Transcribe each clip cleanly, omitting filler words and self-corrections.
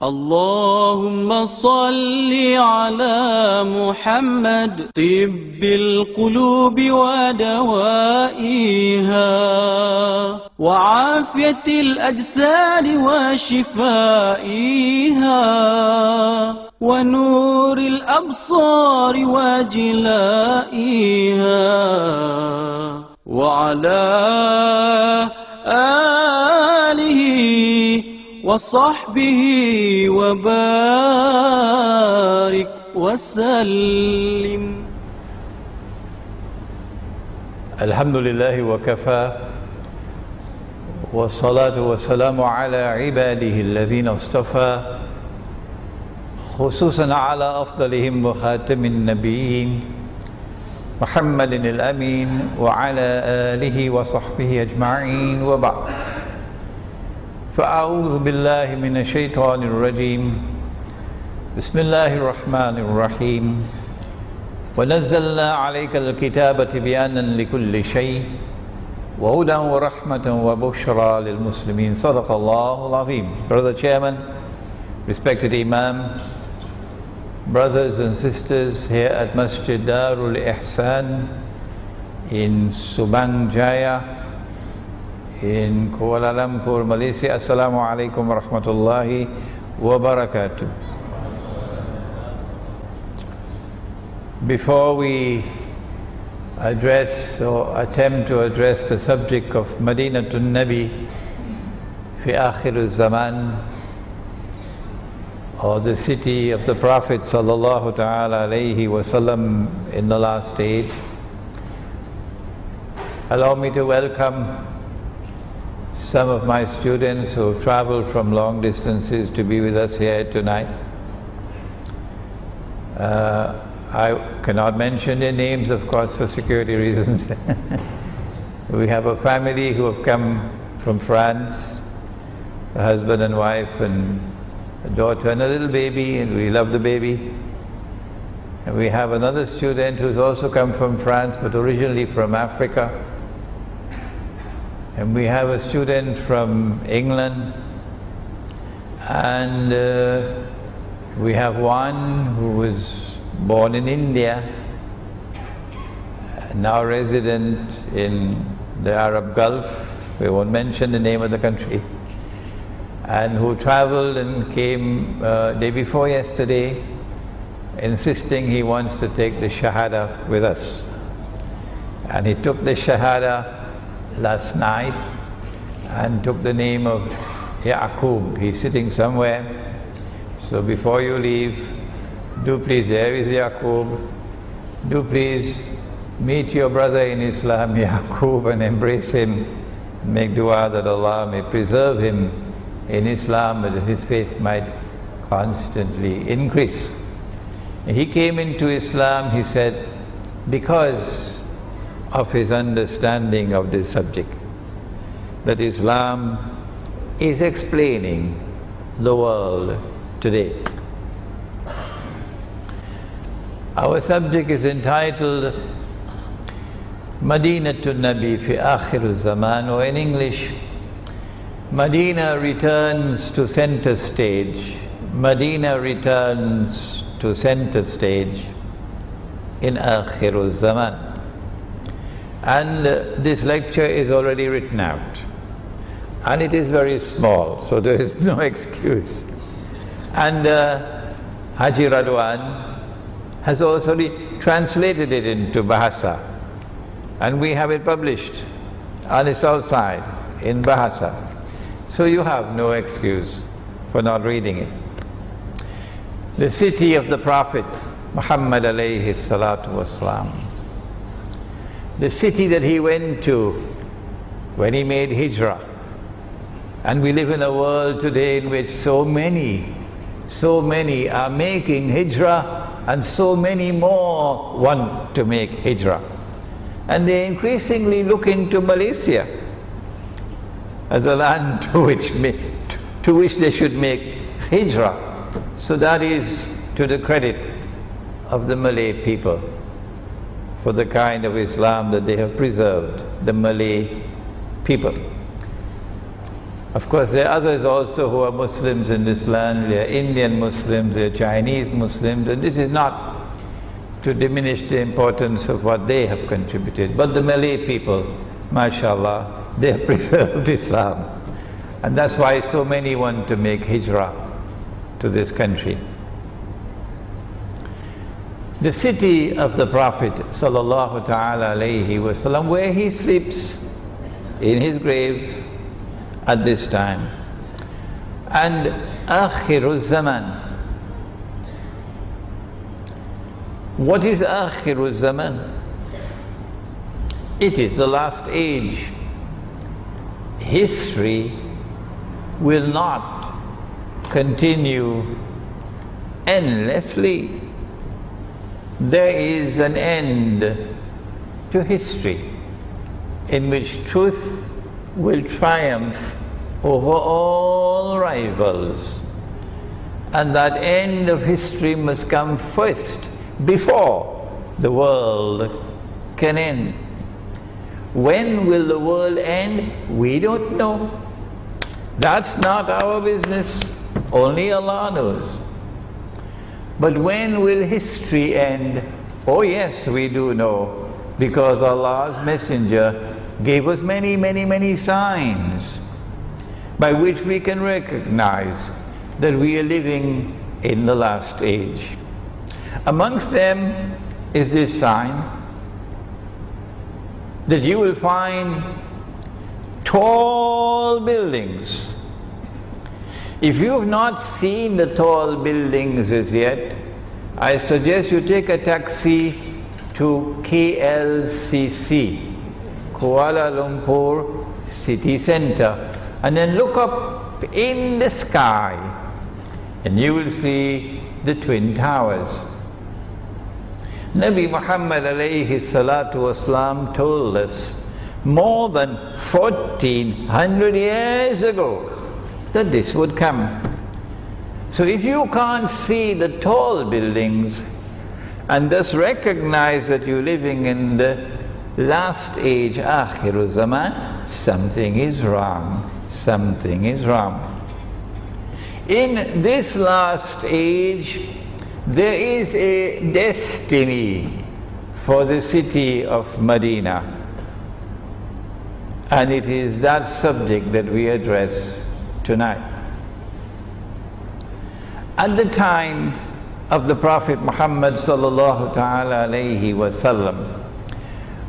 اللهم صل على محمد طب القلوب ودوائها وعافية الأجساد وشفائها ونور الأبصار وجلائها وعلى آله وصحبه وبارك وسلم. الحمد لله وكفى والصلاة والسلام على عباده الذين اصطفى خصوصا على أفضلهم وخاتم النبيين محمد الأمين وعلى آله وصحبه أجمعين وبعد. فأعوذ بالله من الشيطان الرجيم. بسم الله الرحمن الرحيم. ونزلنا عليك الكتاب تبيانا لكل شيء وهدى ورحمة وبشرى للمسلمين. صدق الله العظيم. Brother Chairman, respected Imam, brothers and sisters here at Masjid Darul Ihsan in Subang Jaya in Kuala Lumpur, Malaysia. Assalamu alaikum wa rahmatullahi wa barakatuh. Before we address or attempt to address the subject of Madinatul Nabi fi akhir الزمان, or the city of the Prophet sallallahu ta'ala alayhi wasallam in the last age, allow me to welcome some of my students who have traveled from long distances to be with us here tonight. I cannot mention their names, of course, for security reasons. We have a family who have come from France, a husband and wife and a daughter and a little baby, and we love the baby. And we have another student who's also come from France but originally from Africa. And we have a student from England, and we have one who was born in India, now resident in the Arab Gulf, we won't mention the name of the country, and who traveled and came day before yesterday, insisting he wants to take the Shahada with us. And he took the Shahada last night and took the name of Yaqub. He's sitting somewhere, so before you leave, do please, there is Yaqub, do please meet your brother in Islam, Yaqub, and embrace him, and make dua that Allah may preserve him in Islam, that his faith might constantly increase. He came into Islam, he said, because of his understanding of this subject, that Islam is explaining the world today. Our subject is entitled Madinatul Nabi fi akhir الزمان, or in English, Medina returns to center stage. Medina returns to center stage in akhir الزمان. And this lecture is already written out, and it is very small, so there is no excuse. And Haji Radwan has also translated it into Bahasa, and we have it published on its outside in Bahasa, so you have no excuse for not reading it. The city of the Prophet Muhammad alayhi salatu wasalam, the city that he went to when he made hijrah. And we live in a world today in which so many are making hijrah, and so many more want to make hijrah. And they increasingly look into Malaysia as a land to which they should make hijrah. So that is to the credit of the Malay people for the kind of Islam that they have preserved, the Malay people. Of course, there are others also who are Muslims in this land. There are Indian Muslims, there are Chinese Muslims, and this is not to diminish the importance of what they have contributed. But the Malay people, mashallah, they have preserved Islam. And that's why so many want to make hijrah to this country. The city of the Prophet sallallahu ta'ala alayhi wasallam, where he sleeps in his grave at this time. And Akhiru Zaman. What is Akhiru Zaman? It is the last age. History will not continue endlessly. There is an end to history in which truth will triumph over all rivals. And that end of history must come first before the world can end. When will the world end? We don't know. That's not our business. Only Allah knows. But when will history end? Oh yes, we do know, because Allah's Messenger gave us many, many, many signs by which we can recognize that we are living in the last age. Amongst them is this sign that you will find tall buildings. If you have not seen the tall buildings as yet, I suggest you take a taxi to KLCC, Kuala Lumpur City Center, and then look up in the sky and you will see the Twin Towers. Nabi Muhammad alayhi salatu wasalam told us more than 1400 years ago that this would come. So if you can't see the tall buildings and thus recognize that you're living in the last age, Akhiru Zaman, something is wrong. Something is wrong. In this last age, there is a destiny for the city of Medina. And it is that subject that we address tonight. At the time of the Prophet Muhammad sallallahu ta'ala alayhi wasallam,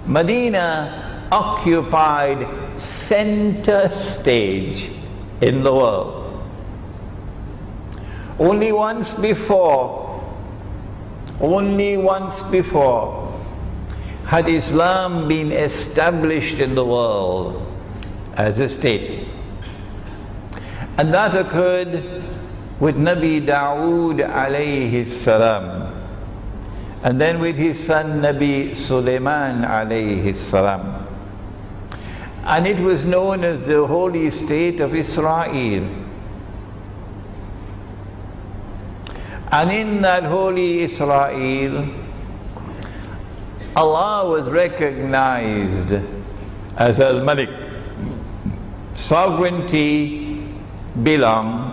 Medina occupied center stage in the world. Only once before had Islam been established in the world as a state. And that occurred with Nabi Dawood alayhi salam, and then with his son Nabi Sulaiman alayhi salam. And it was known as the holy state of Israel. And in that holy Israel, Allah was recognized as Al-Malik. Sovereignty belonged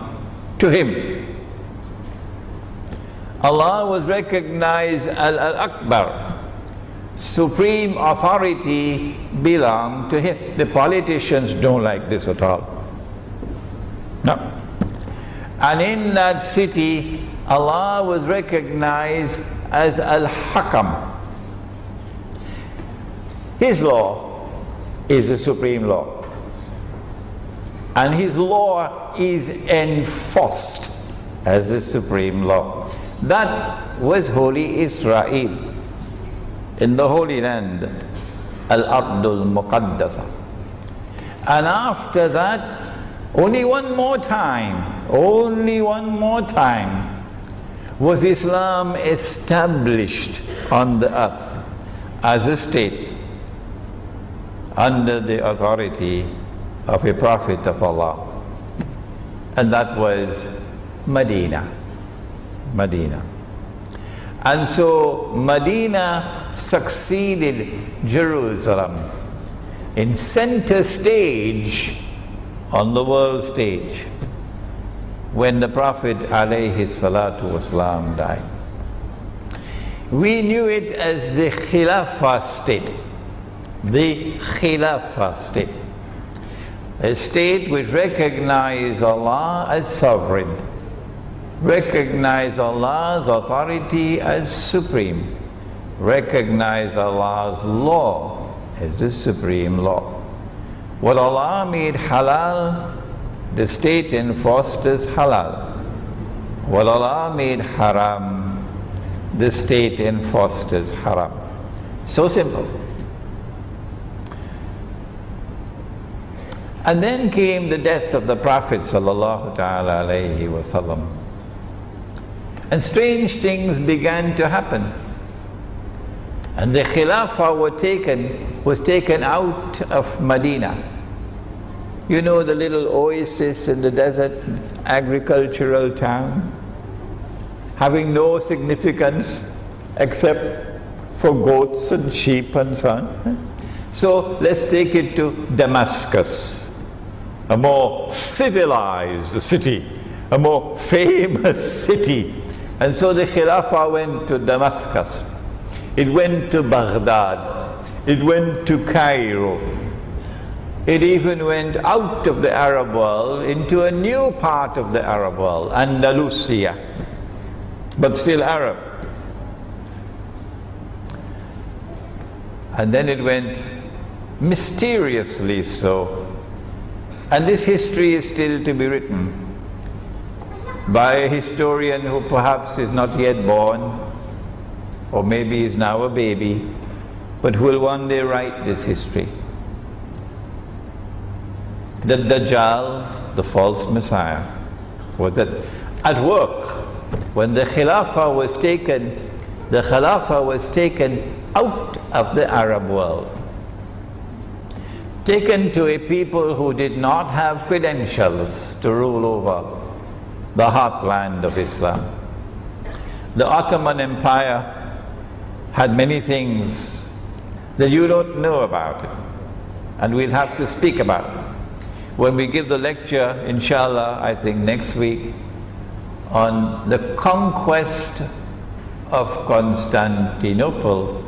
to him. Allah was recognized as Al-Akbar. Supreme authority belonged to him. The politicians don't like this at all. No. And in that city, Allah was recognized as Al-Hakam. His law is the supreme law. And his law is enforced as the supreme law. That was holy Israel, in the Holy Land, Al-Ardul Muqaddasa. And after that, only one more time was Islam established on the earth as a state under the authority of a prophet of Allah. And that was Medina. And so Medina succeeded Jerusalem in center stage on the world stage when the Prophet alayhi salatu wasalam died. We knew it as the Khilafah state. The Khilafah state. A state which recognized Allah as sovereign, recognized Allah's authority as supreme, recognized Allah's law as the supreme law. What Allah made halal, the state enforced as halal. What Allah made haram, the state enforced as haram. So simple. And then came the death of the Prophet sallallahu ta'ala alayhi wasallam. And strange things began to happen. And the Khilafah was taken out of Medina. You know, the little oasis in the desert, agricultural town, having no significance except for goats and sheep and so on. So let's take it to Damascus, a more civilized city, a more famous city. And so the Khilafah went to Damascus. It went to Baghdad. It went to Cairo. It even went out of the Arab world into a new part of the Arab world, Andalusia, but still Arab. And then it went mysteriously so. And this history is still to be written by a historian who perhaps is not yet born, or maybe is now a baby, but who will one day write this history. The Dajjal, the false Messiah, was at work when the Khilafah was taken. The Khilafah was taken out of the Arab world, taken to a people who did not have credentials to rule over the heartland of Islam. The Ottoman Empire had many things that you don't know about it, and we'll have to speak about it when we give the lecture, inshallah, I think next week, on the conquest of Constantinople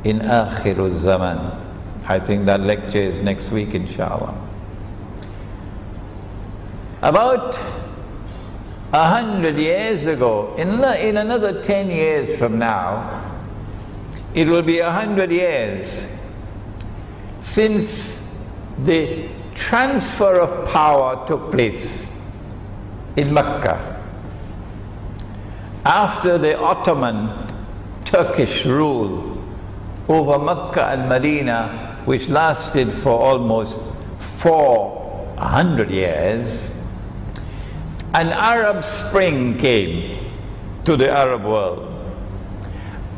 in الزمان. I think that lecture is next week, inshallah. About 100 years ago, in another 10 years from now, it will be 100 years since the transfer of power took place in Mecca after the Ottoman Turkish rule over Mecca and Medina, which lasted for almost 400 years. An Arab Spring came to the Arab world,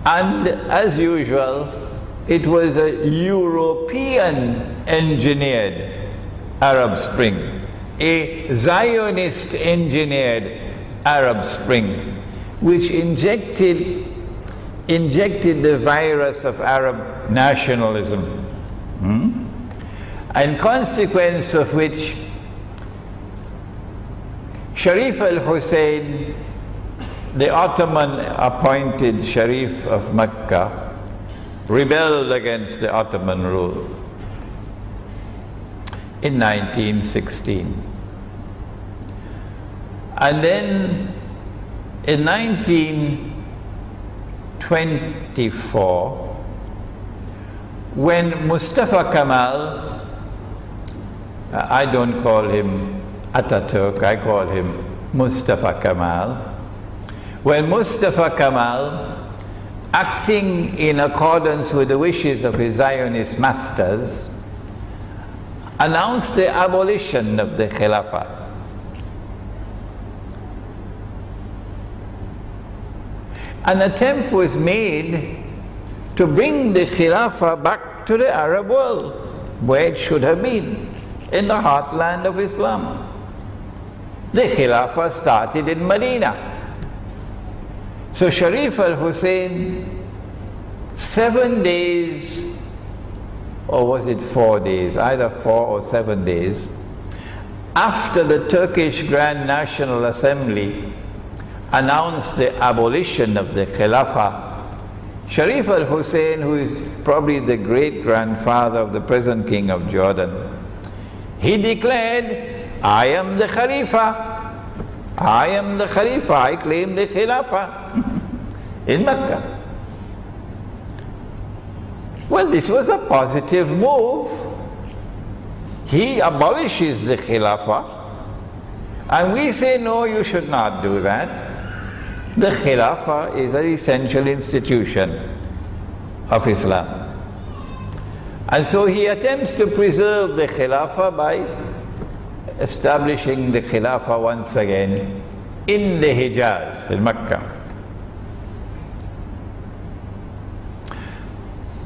and as usual it was a European engineered Arab Spring, a Zionist engineered Arab Spring, which injected the virus of Arab nationalism, and consequence of which Sharif al-Hussein, the Ottoman appointed Sharif of Mecca, rebelled against the Ottoman rule in 1916. And then in 1924, when Mustafa Kemal, I don't call him Ataturk, I call him Mustafa Kemal, when Mustafa Kemal, acting in accordance with the wishes of his Zionist masters, announced the abolition of the Khilafah. An attempt was made to bring the Khilafah back to the Arab world, where it should have been, in the heartland of Islam. The Khilafah started in Medina. So Sharif al-Hussein, 7 days, or was it 4 days, either 4 or 7 days, after the Turkish Grand National Assembly announced the abolition of the Khilafah, Sharif al-Hussein, who is probably the great-grandfather of the present king of Jordan, he declared, I am the Khalifa, I am the Khalifa, I claim the Khilafah in Mecca. Well, this was a positive move. He abolishes the Khilafah, and we say, no, you should not do that. The Khilafah is an essential institution of Islam. And so he attempts to preserve the Khilafah by establishing the Khilafah once again in the Hijaz, in Mecca.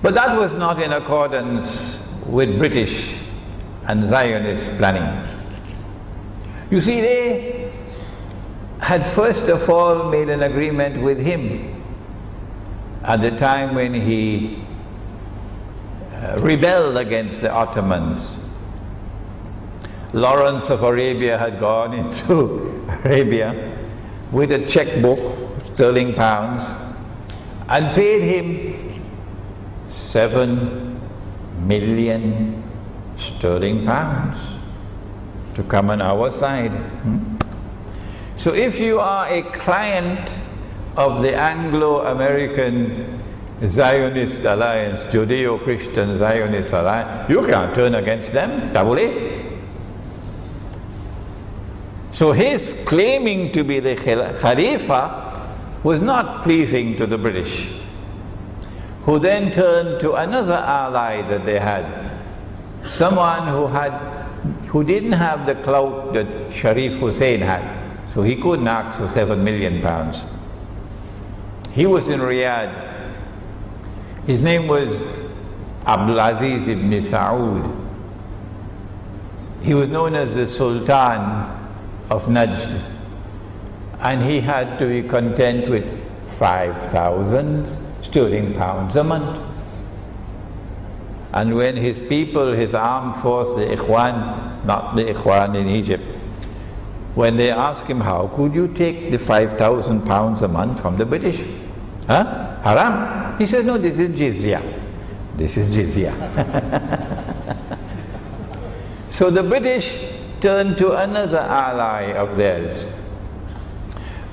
But that was not in accordance with British and Zionist planning. You see, they had first of all made an agreement with him at the time when he rebelled against the Ottomans. Lawrence of Arabia had gone into Arabia with a checkbook, sterling pounds, and paid him 7 million sterling pounds to come on our side. So if you are a client of the Anglo-American Zionist alliance, Judeo-Christian Zionist alliance, you can't turn against them, tabule. So his claiming to be the Khalifa was not pleasing to the British, who then turned to another ally that they had, someone who didn't have the clout that Sharif Hussein had. So he couldn't ask for 7 million pounds. He was in Riyadh. His name was Abdulaziz ibn Saud. He was known as the Sultan of Najd. And he had to be content with 5,000 sterling pounds a month. And when his people, his armed force, the Ikhwan, not the Ikhwan in Egypt, when they asked him, how could you take the 5,000 pounds a month from the British? Huh? Haram? He said, no, this is jizya. This is jizya. So the British turned to another ally of theirs,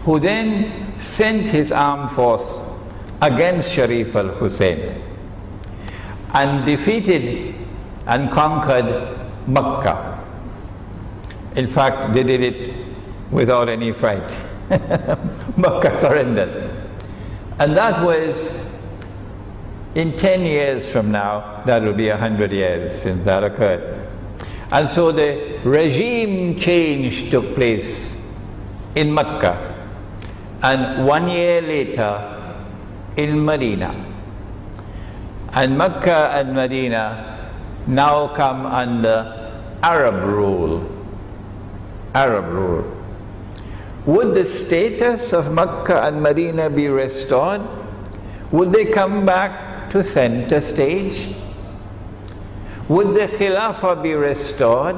who then sent his armed force against Sharif al-Hussein and defeated and conquered Mecca. In fact, they did it without any fight. Mecca surrendered. And that was, in 10 years from now, that will be 100 years since that occurred. And so the regime change took place in Mecca, and 1 year later in Medina. And Mecca and Medina now come under Arab rule. Arab rule. Would the status of Mecca and Medina be restored? Would they come back to center stage? Would the Khilafah be restored?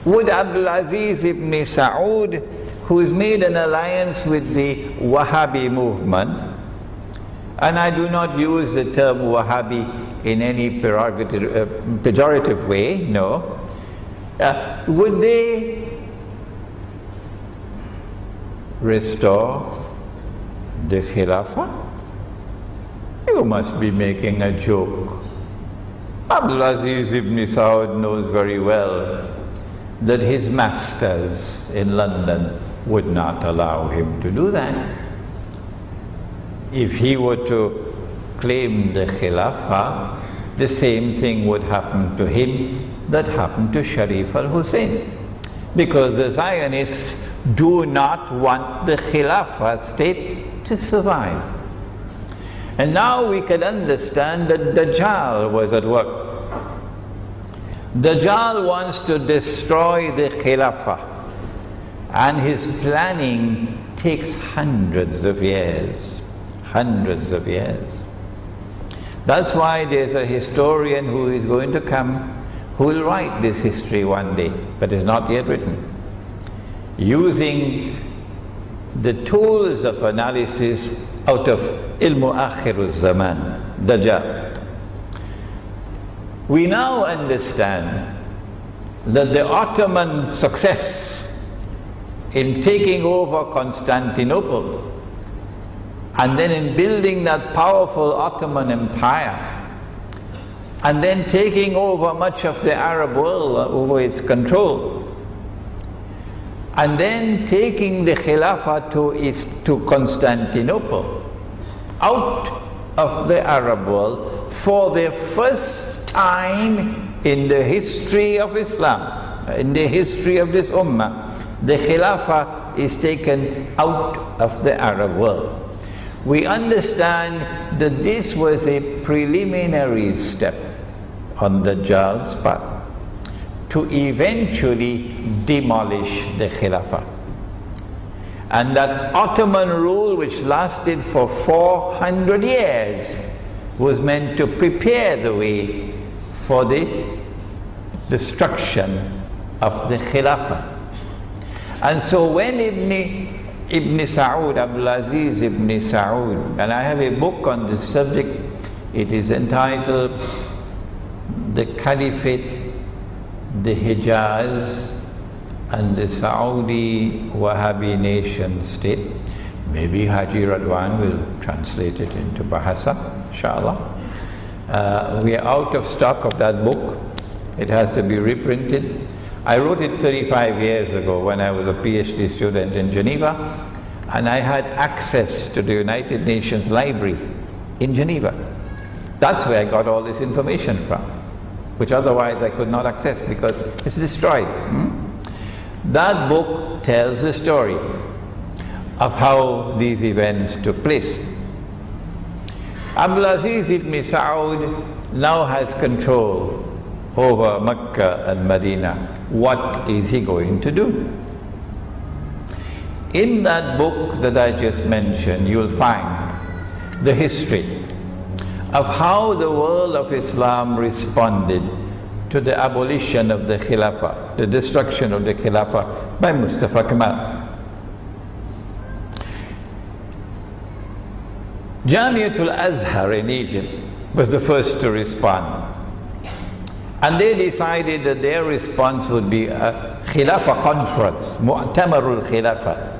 Would Abdulaziz ibn Saud, who has made an alliance with the Wahhabi movement, and I do not use the term Wahhabi in any pejorative way, no, would they restore the Khilafah? You must be making a joke. Abdulaziz ibn Saud knows very well that his masters in London would not allow him to do that. If he were to claim the Khilafah, the same thing would happen to him that happened to Sharif al-Hussein. Because the Zionists do not want the Khilafah state to survive. And now we can understand that Dajjal was at work. Dajjal wants to destroy the Khilafah, and his planning takes hundreds of years. Hundreds of years. That's why there's a historian who is going to come who will write this history one day, but is not yet written, using the tools of analysis out of الزمان, Dajjal. We now understand that the Ottoman success in taking over Constantinople and then in building that powerful Ottoman Empire and then taking over much of the Arab world over its control and then taking the Khilafah to Constantinople out of the Arab world for the first time in the history of Islam, in the history of this Ummah, the Khilafah is taken out of the Arab world. We understand that this was a preliminary step on Dajjal's path to eventually demolish the Khilafah. And that Ottoman rule, which lasted for 400 years, was meant to prepare the way for the destruction of the Khilafah. And so when Ibn Saud, Abdulaziz Ibn Saud, and I have a book on this subject, it is entitled The Caliphate, the Hijaz, and the Saudi Wahhabi nation state. Maybe Haji Radwan will translate it into Bahasa, inshallah. We are out of stock of that book. It has to be reprinted. I wrote it 35 years ago when I was a PhD student in Geneva, and I had access to the United Nations Library in Geneva. That's where I got all this information from, which otherwise I could not access because it's destroyed. That book tells the story of how these events took place. Abdulaziz ibn Saud now has control over Mecca and Medina. What is he going to do? In that book that I just mentioned, you'll find the history of how the world of Islam responded to the abolition of the Khilafah, the destruction of the Khilafah by Mustafa Kemal. Jamiatul Azhar in Egypt was the first to respond. And they decided that their response would be a Khilafah conference, Mu'tamarul Khilafah,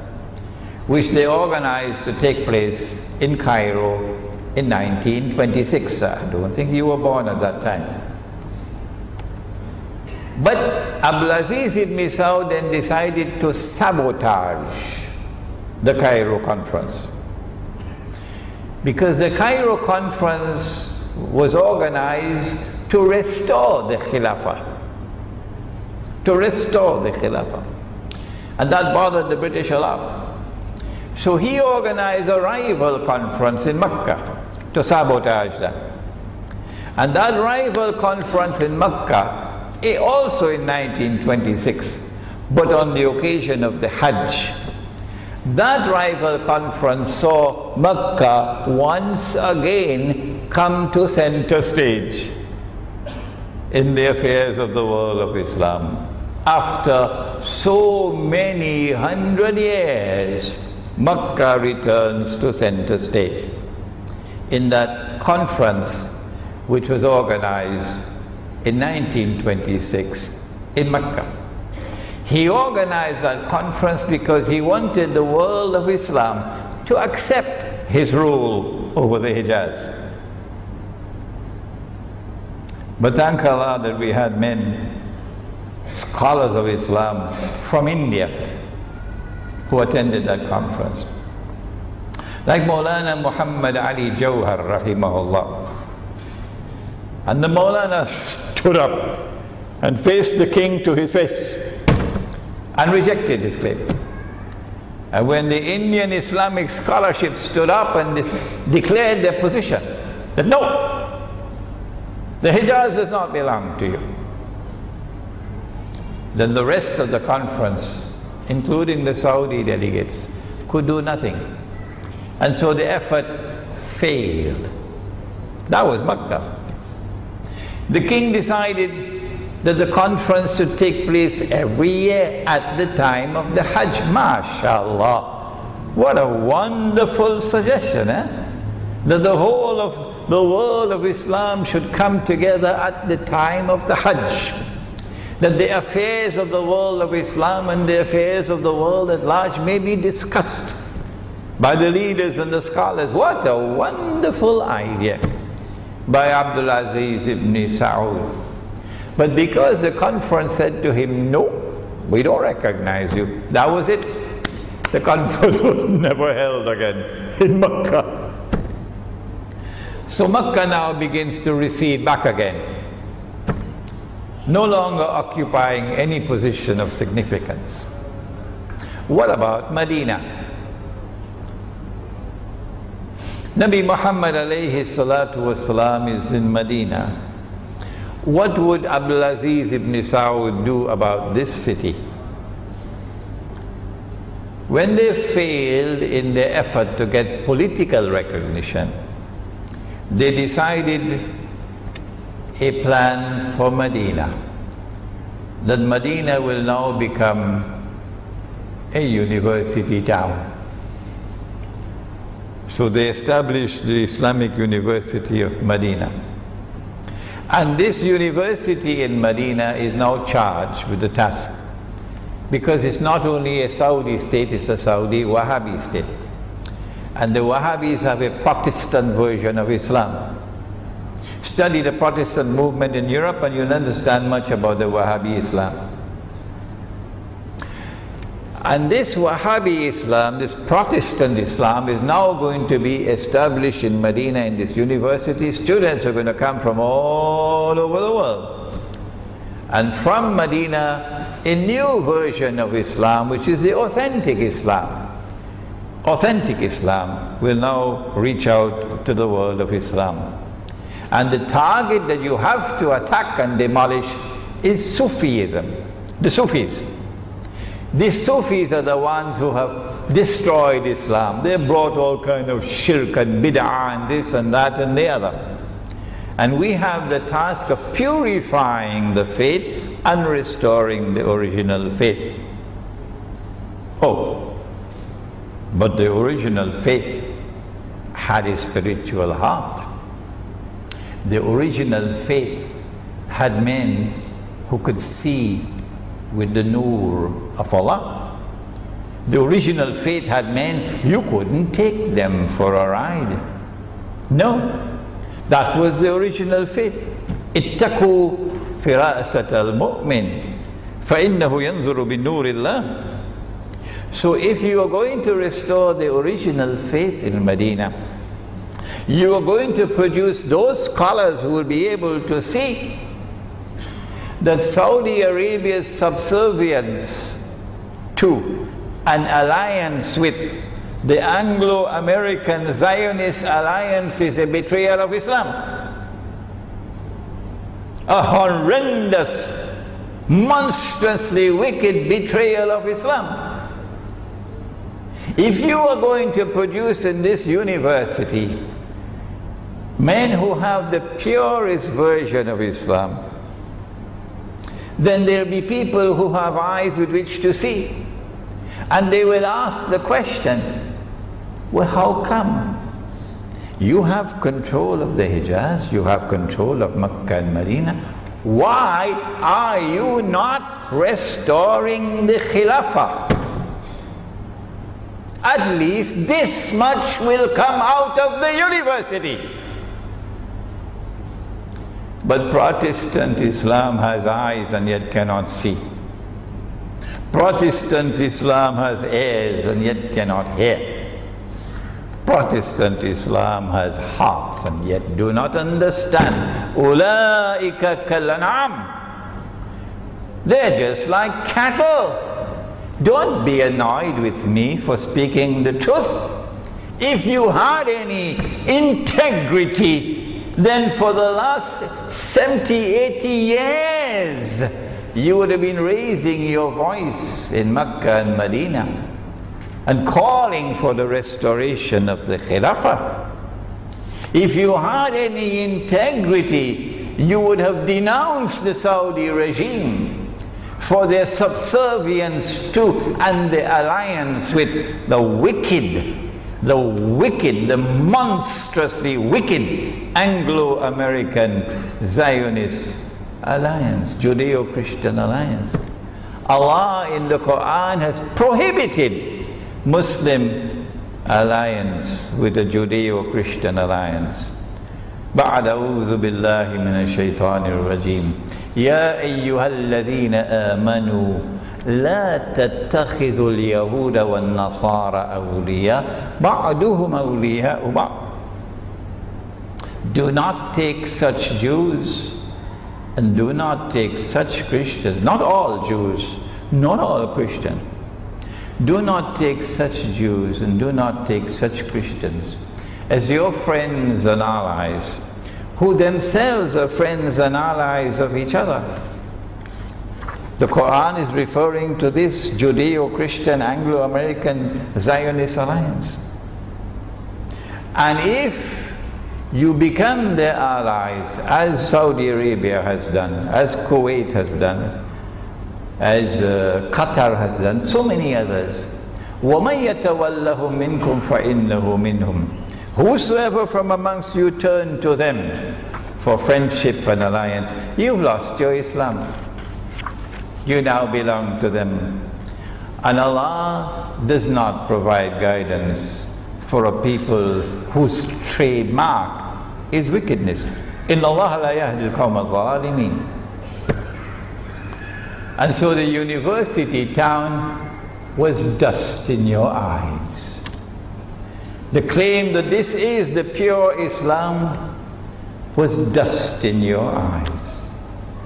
which they organized to take place in Cairo in 1926. I don't think you were born at that time. But Abdulaziz ibn Saud then decided to sabotage the Cairo conference, because the Cairo conference was organized to restore the Khilafah. To restore the Khilafah. And that bothered the British a lot. So he organized a rival conference in Mecca to sabotage that. And that rival conference in Mecca, also in 1926, but on the occasion of the Hajj, that rival conference saw Mecca once again come to center stage in the affairs of the world of Islam. After so many 100 years, Mecca returns to center stage in that conference which was organized in 1926 in Mecca. He organized that conference because he wanted the world of Islam to accept his rule over the Hijaz. But thank Allah that we had men, scholars of Islam from India, who attended that conference. Like Maulana Muhammad Ali Jawhar rahimahullah. And the Maulana stood up and faced the king to his face and rejected his claim. And when the Indian Islamic scholarship stood up and declared their position, that no, the Hijaz does not belong to you, then the rest of the conference, including the Saudi delegates, could do nothing. And so the effort failed. That was Makkah. The king decided that the conference should take place every year at the time of the Hajj. MashaAllah. What a wonderful suggestion, eh? That the whole of the world of Islam should come together at the time of the Hajj. That the affairs of the world of Islam and the affairs of the world at large may be discussed by the leaders and the scholars. What a wonderful idea by Abdul Aziz ibn Saud. But because the conference said to him, no, we don't recognize you, that was it. The conference was never held again in Makkah. So Makkah now begins to recede back again, no longer occupying any position of significance. What about Medina? Nabi Muhammad alayhi salatu wasalam is in Medina. What would Abdul Aziz ibn Saud do about this city? When they failed in their effort to get political recognition, they decided a plan for Medina. That Medina will now become a university town. So they established the Islamic University of Medina. And this university in Medina is now charged with the task, because it's not only a Saudi state, it's a Saudi Wahhabi state. And the Wahhabis have a Protestant version of Islam. Study the Protestant movement in Europe and you'll understand much about the Wahhabi Islam. And this Wahhabi Islam, this Protestant Islam, is now going to be established in Medina in this university. Students are going to come from all over the world. And from Medina, a new version of Islam, which is the authentic Islam. Authentic Islam will now reach out to the world of Islam. And the target that you have to attack and demolish is Sufism, the Sufis. These Sufis are the ones who have destroyed Islam. They brought all kind of shirk and bid'ah and this and that and the other. And we have the task of purifying the faith and restoring the original faith. Oh, but the original faith had a spiritual heart. The original faith had men who could see with the nur of Allah. The original faith had men, you couldn't take them for a ride. No, that was the original faith. اتقوا فراسة المؤمن فإنه ينظر بنور الله. So if you are going to restore the original faith in Medina, you are going to produce those scholars who will be able to see that Saudi Arabia's subservience to an alliance with the Anglo-American Zionist alliance is a betrayal of Islam. A horrendous, monstrously wicked betrayal of Islam. If you are going to produce in this university men who have the purest version of Islam, then there will be people who have eyes with which to see. And they will ask the question, well, how come? You have control of the Hijaz, you have control of Makkah and Medina. Why are you not restoring the Khilafah? At least this much will come out of the university. But Protestant Islam has eyes and yet cannot see. Protestant Islam has ears and yet cannot hear. Protestant Islam has hearts and yet do not understand. Ulaika kal-an'am. They're just like cattle. Don't be annoyed with me for speaking the truth. If you had any integrity, then for the last 70, 80 years, you would have been raising your voice in Makkah and Medina and calling for the restoration of the Khilafah. If you had any integrity, you would have denounced the Saudi regime for their subservience to and the alliance with the monstrously wicked Anglo-American Zionist alliance, Judeo-Christian alliance. Allah in the Quran has prohibited Muslim alliance with a Judeo-Christian alliance. بعد أعوذ بالله من الشيطان الرجيم يا أيها الذين آمنوا لا تتخذوا اليهود والنصارى أولياء بعضهم أولياء بعض. Do not take such Jews and do not take such Christians, not all Jews, not all Christians. Do not take such Jews and do not take such Christians as your friends and allies, who themselves are friends and allies of each other. The Quran is referring to this Judeo-Christian Anglo-American Zionist alliance. And if you become their allies, as Saudi Arabia has done, as Kuwait has done, as Qatar has done, so many others, وَمَن يَتَوَلَّهُم مِّنكُمْ فَإِنَّهُ مِنْهُمْ. Whosoever from amongst you turn to them for friendship and alliance, you've lost your Islam. You now belong to them. And Allah does not provide guidance for a people whose trademark is wickedness. إِنَّ اللَّهَ لَا يَهْدِي الْقَوْمَ الظَّالِمِينَ. And so the university town was dust in your eyes. The claim that this is the pure Islam was dust in your eyes,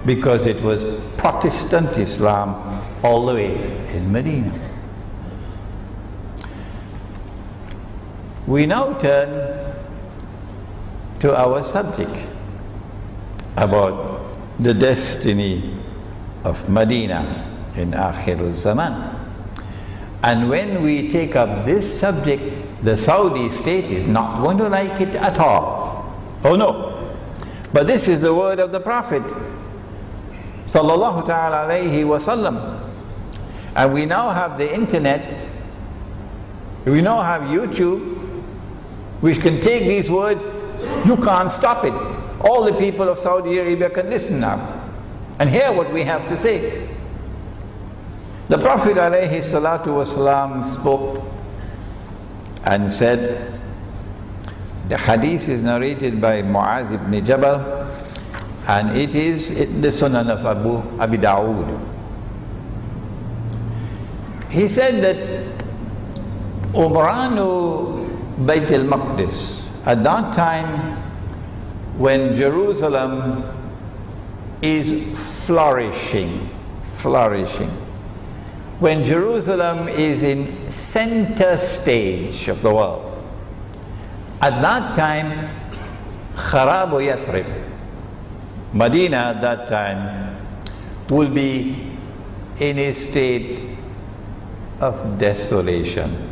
because it was Protestant Islam all the way in Medina. We now turn to our subject about the destiny of Medina in الزمان. And when we take up this subject, the Saudi state is not going to like it at all. Oh no. But this is the word of the Prophet sallallahu ta'ala alayhi wasallam. And we now have the internet, we now have YouTube, which can take these words. You can't stop it. All the people of Saudi Arabia can listen now and hear what we have to say. The Prophet alayhi salatu wasalam spoke and said, the hadith is narrated by Mu'adh ibn Jabal, and it is in the Sunan of Abi Dawood. He said that Umranu Bayt al-Maqdis, at that time when Jerusalem is flourishing, when Jerusalem is in center stage of the world, at that time, Kharabu Yathrib, Medina at that time, will be in a state of desolation,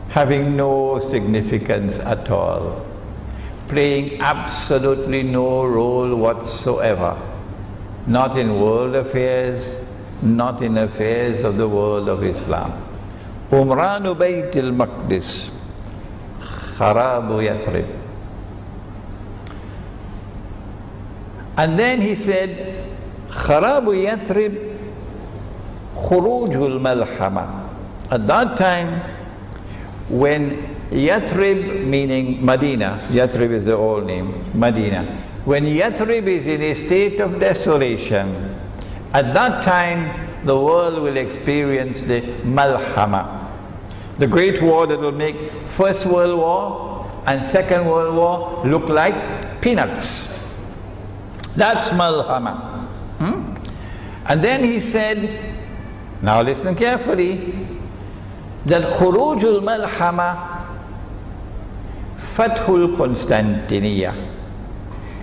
having no significance at all, playing absolutely no role whatsoever, not in world affairs, not in affairs of the world of Islam. Umranu Bayt al-Maqdis, Kharabu Yathrib. And then he said, Kharabu Yathrib, Khurujul Malhama. At that time, when Yathrib, meaning Medina, Yathrib is the old name, Medina, when Yathrib is in a state of desolation, at that time the world will experience the Malhama, the great war that will make First World War and Second World War look like peanuts. That's Malhama. And then he said, now listen carefully, that Khurujul Malhama, Fathul Constantiniya,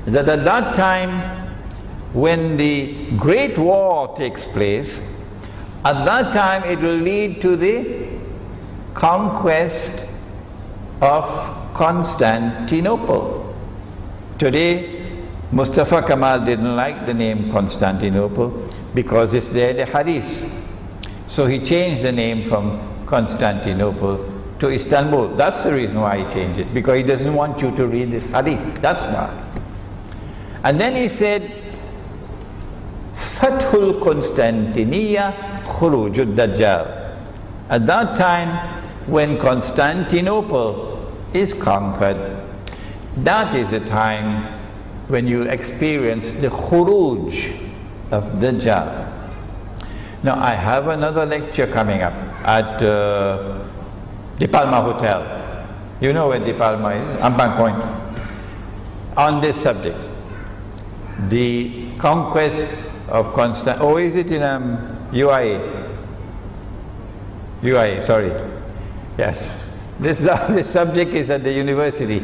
that at that time when the Great War takes place, at that time it will lead to the conquest of Constantinople. Today, Mustafa Kamal didn't like the name Constantinople because it's there in the hadith. So he changed the name from Constantinople to Istanbul. That's the reason why he changed it, because he doesn't want you to read this hadith. That's why. And then he said, Fathul Constantiniya Khurujud Dajjal. At that time, when Constantinople is conquered, that is a time when you experience the Khuruj of Dajjal. Now, I have another lecture coming up at De Palma Hotel. You know where De Palma is? Ampang Point. On this subject. The conquest of Constantinople. Oh, is it in UAE? UAE, sorry. Yes. This subject is at the university,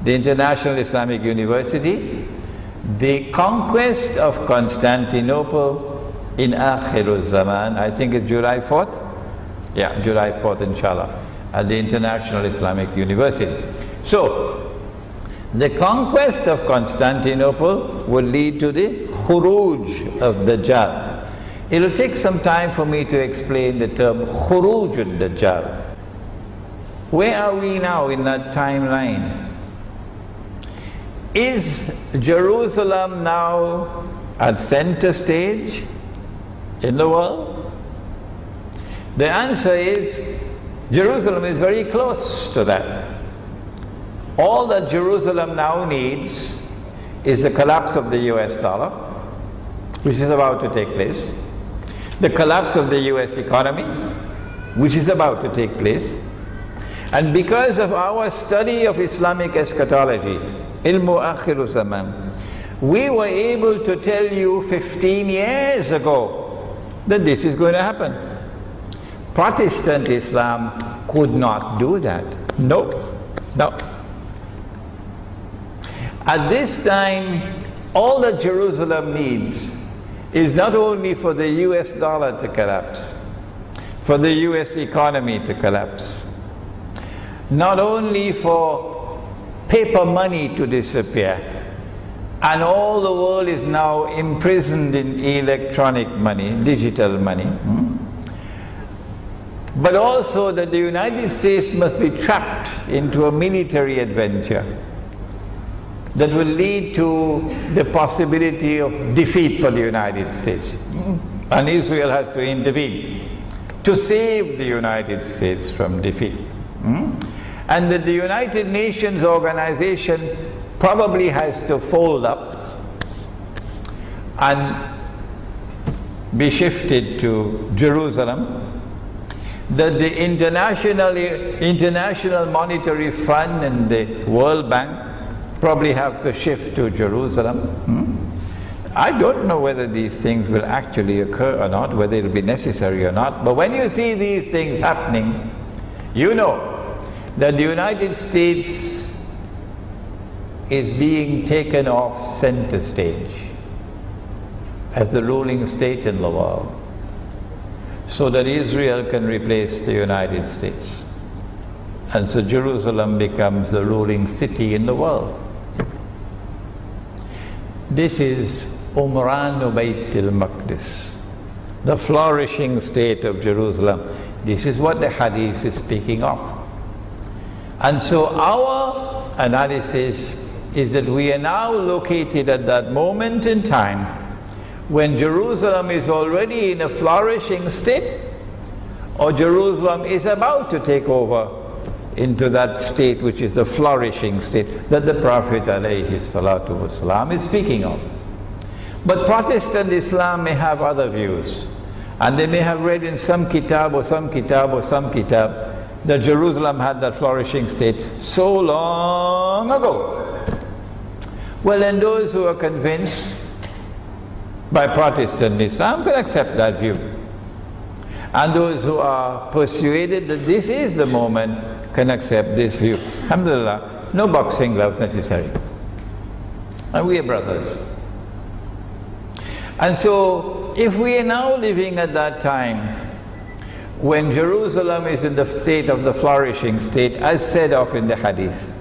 the International Islamic University. The conquest of Constantinople in Akhir Zaman, I think it's July 4th? Yeah, July 4th, inshallah, at the International Islamic University. So, the conquest of Constantinople would lead to the Khuruj of Dajjal. It'll take some time for me to explain the term Khuruj al-Dajjal. Where are we now in that timeline? Is Jerusalem now at center stage in the world? The answer is Jerusalem is very close to that. All that Jerusalem now needs is the collapse of the US dollar, which is about to take place, the collapse of the US economy, which is about to take place, and because of our study of Islamic eschatology, Ilmu Akhir Zaman, we were able to tell you 15 years ago that this is going to happen. Protestant Islam could not do that. No, no. At this time, all that Jerusalem needs is not only for the US dollar to collapse, for the US economy to collapse, not only for paper money to disappear, and all the world is now imprisoned in electronic money, digital money, but also that the United States must be trapped into a military adventure that will lead to the possibility of defeat for the United States. And Israel has to intervene to save the United States from defeat. And that the United Nations organization probably has to fold up and be shifted to Jerusalem, that the International Monetary Fund and the World Bank probably have to shift to Jerusalem. I don't know whether these things will actually occur or not, whether it will be necessary or not, but when you see these things happening, you know that the United States is being taken off center stage as the ruling state in the world, so that Israel can replace the United States. And so Jerusalem becomes the ruling city in the world. This is Umran Bayt al-Maqdis, the flourishing state of Jerusalem. This is what the hadith is speaking of. And so our analysis is that we are now located at that moment in time when Jerusalem is already in a flourishing state, or Jerusalem is about to take over into that state which is the flourishing state that the Prophet ﷺ is speaking of. But Protestant Islam may have other views, and they may have read in some kitab or some kitab or some kitab that Jerusalem had that flourishing state so long ago. Well, then those who are convinced by Protestant Islam can accept that view. And those who are persuaded that this is the moment can accept this view. Alhamdulillah, no boxing gloves necessary. And we are brothers. And so, if we are now living at that time when Jerusalem is in the state of the flourishing state, as said of in the hadith,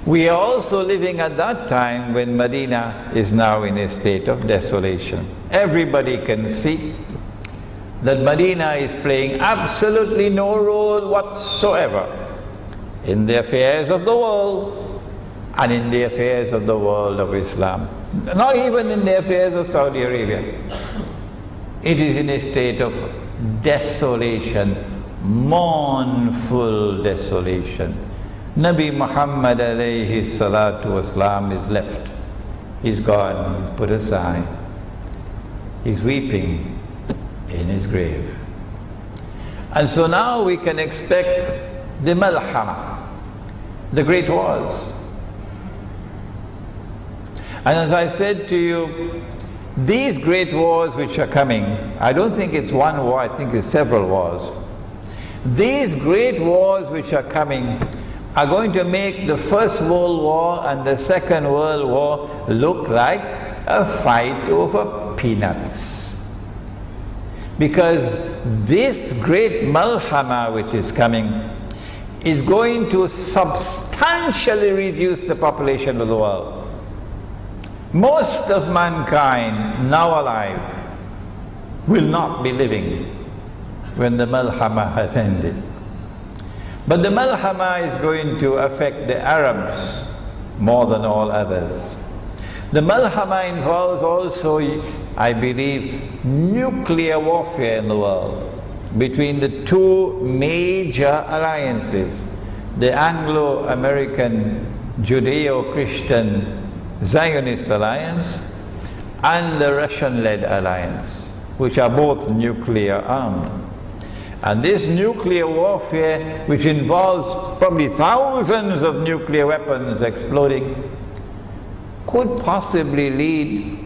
We are also living at that time when Medina is now in a state of desolation. Everybody can see that Medina is playing absolutely no role whatsoever in the affairs of the world and in the affairs of the world of Islam. Not even in the affairs of Saudi Arabia. It is in a state of desolation, mournful desolation. Nabi Muhammad alayhi salatu wasalam is left. He's gone, he's put aside. He's weeping in his grave. And so now we can expect the malhama, the great wars. And as I said to you, these great wars which are coming, I don't think it's one war, I think it's several wars. These great wars which are coming are going to make the First World War and the Second World War look like a fight over peanuts. Because this great malhama which is coming is going to substantially reduce the population of the world. Most of mankind now alive will not be living when the malhama has ended. But the malhama is going to affect the Arabs more than all others. The malhama involves also, I believe, nuclear warfare in the world between the two major alliances, the Anglo-American Judeo-Christian Zionist alliance and the Russian-led alliance, which are both nuclear armed. And this nuclear warfare, which involves probably thousands of nuclear weapons exploding, could possibly lead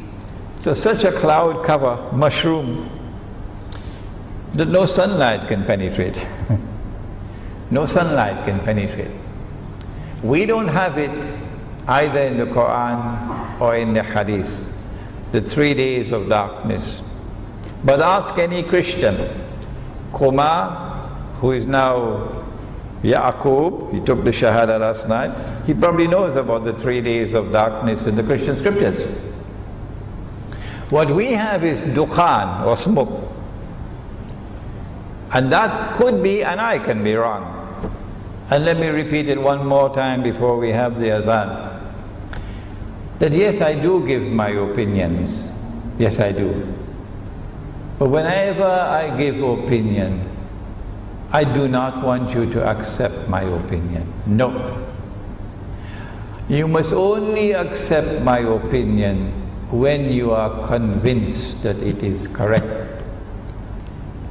to such a cloud cover, mushroom, that no sunlight can penetrate. No sunlight can penetrate. We don't have it either in the Quran or in the Hadith, the 3 days of darkness. But ask any Christian, Kumar, who is now Yaqub, he took the Shahada last night, he probably knows about the 3 days of darkness in the Christian scriptures. What we have is dukhan, or smoke. And that could be, and I can be wrong. And let me repeat it one more time before we have the azan. That yes, I do give my opinions. Yes, I do. But whenever I give opinion, I do not want you to accept my opinion. No. You must only accept my opinion when you are convinced that it is correct.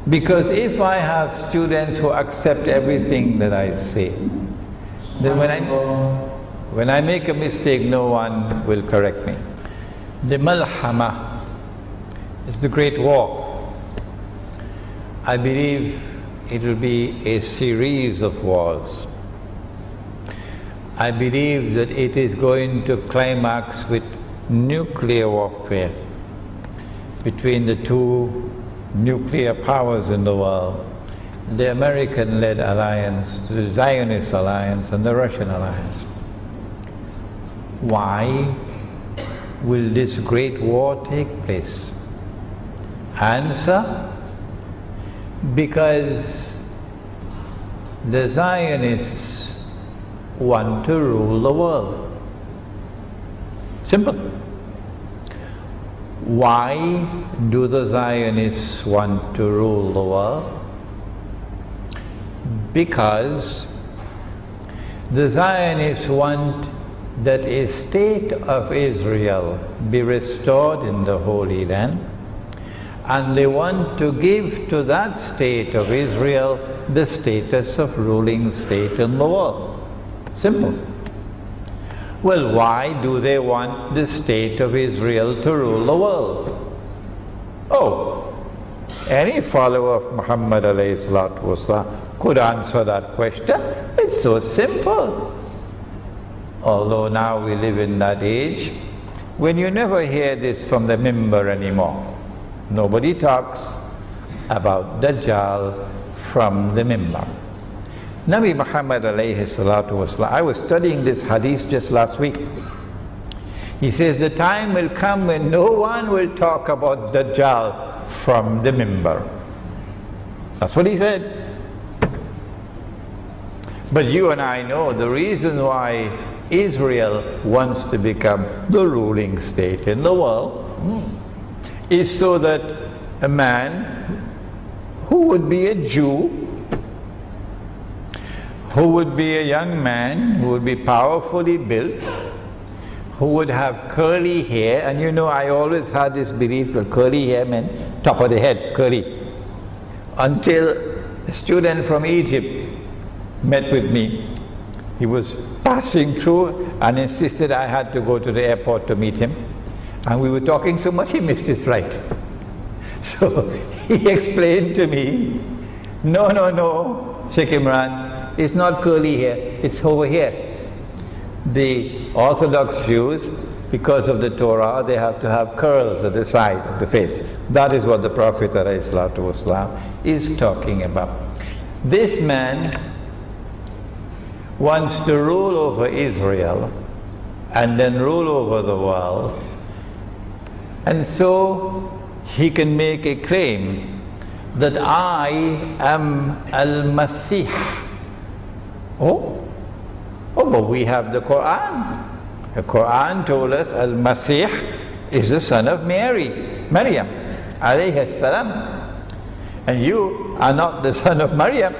Because if I have students who accept everything that I say, then when I make a mistake, no one will correct me. The malhama is the great war. I believe it will be a series of wars. I believe that it is going to climax with nuclear warfare between the two nuclear powers in the world, the American-led alliance, the Zionist alliance, and the Russian alliance. Why will this great war take place? Answer: because the Zionists want to rule the world. Simple. Why do the Zionists want to rule the world? Because the Zionists want that a state of Israel be restored in the Holy Land, and they want to give to that state of Israel the status of ruling state in the world. Simple. Well, why do they want the state of Israel to rule the world? Oh, any follower of Muhammad alayhi salatu wasalam could answer that question. It's so simple. Although now we live in that age when you never hear this from the mimbar anymore. Nobody talks about Dajjal from the mimbar. Nabi Muhammad alayhi salatu wasalam, I was studying this hadith just last week. He says, the time will come when no one will talk about Dajjal from the mimbar. That's what he said. But you and I know the reason why Israel wants to become the ruling state in the world is so that a man who would be a Jew, who would be a young man, who would be powerfully built, who would have curly hair, and you know I always had this belief that curly hair meant top of the head, curly, until a student from Egypt met with me. He was passing through and insisted I had to go to the airport to meet him, and we were talking so much he missed his flight. So he explained to me, no, Sheikh Imran, it's not curly hair, it's over here. The Orthodox Jews, because of the Torah, they have to have curls at the side of the face. That is what the Prophet ﷺ is talking about. This man wants to rule over Israel and then rule over the world, and so he can make a claim that I am al-Masih. But we have the Quran. The Quran told us al-Masih is the son of Maryam, alayhi salam. And you are not the son of Maryam,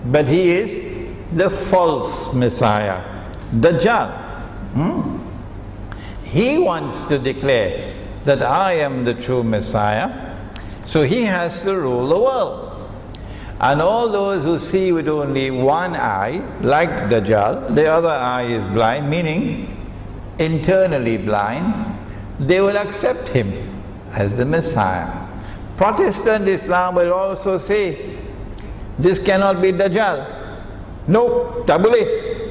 but he is the false Messiah, Dajjal. He wants to declare that I am the true Messiah, so he has to rule the world. And all those who see with only one eye, like Dajjal, the other eye is blind, meaning internally blind, they will accept him as the Messiah. Protestant Islam will also say, this cannot be Dajjal. No, tabule.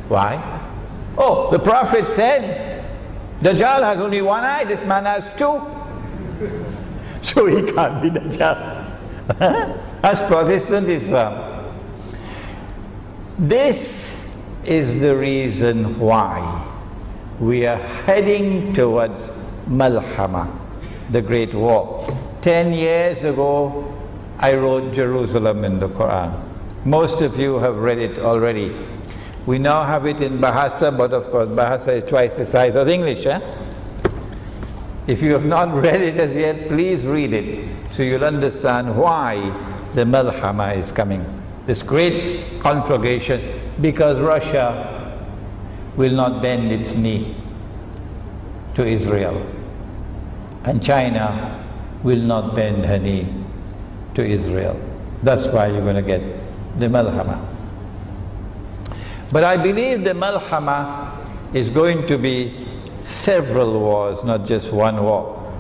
Why? Oh, the Prophet said, Dajjal has only one eye, this man has two. So he can't be Dajjal. As Protestant Islam. This is the reason why we are heading towards Malhama, the Great War. 10 years ago, I wrote Jerusalem in the Quran. Most of you have read it already. We now have it in Bahasa, but of course Bahasa is twice the size of English. If you have not read it as yet, please read it, so you'll understand why the Malhama is coming. This great conflagration, because Russia will not bend its knee to Israel, and China will not bend her knee to Israel. That's why you're going to get the Malhama. But I believe the Malhama is going to be several wars, not just one war.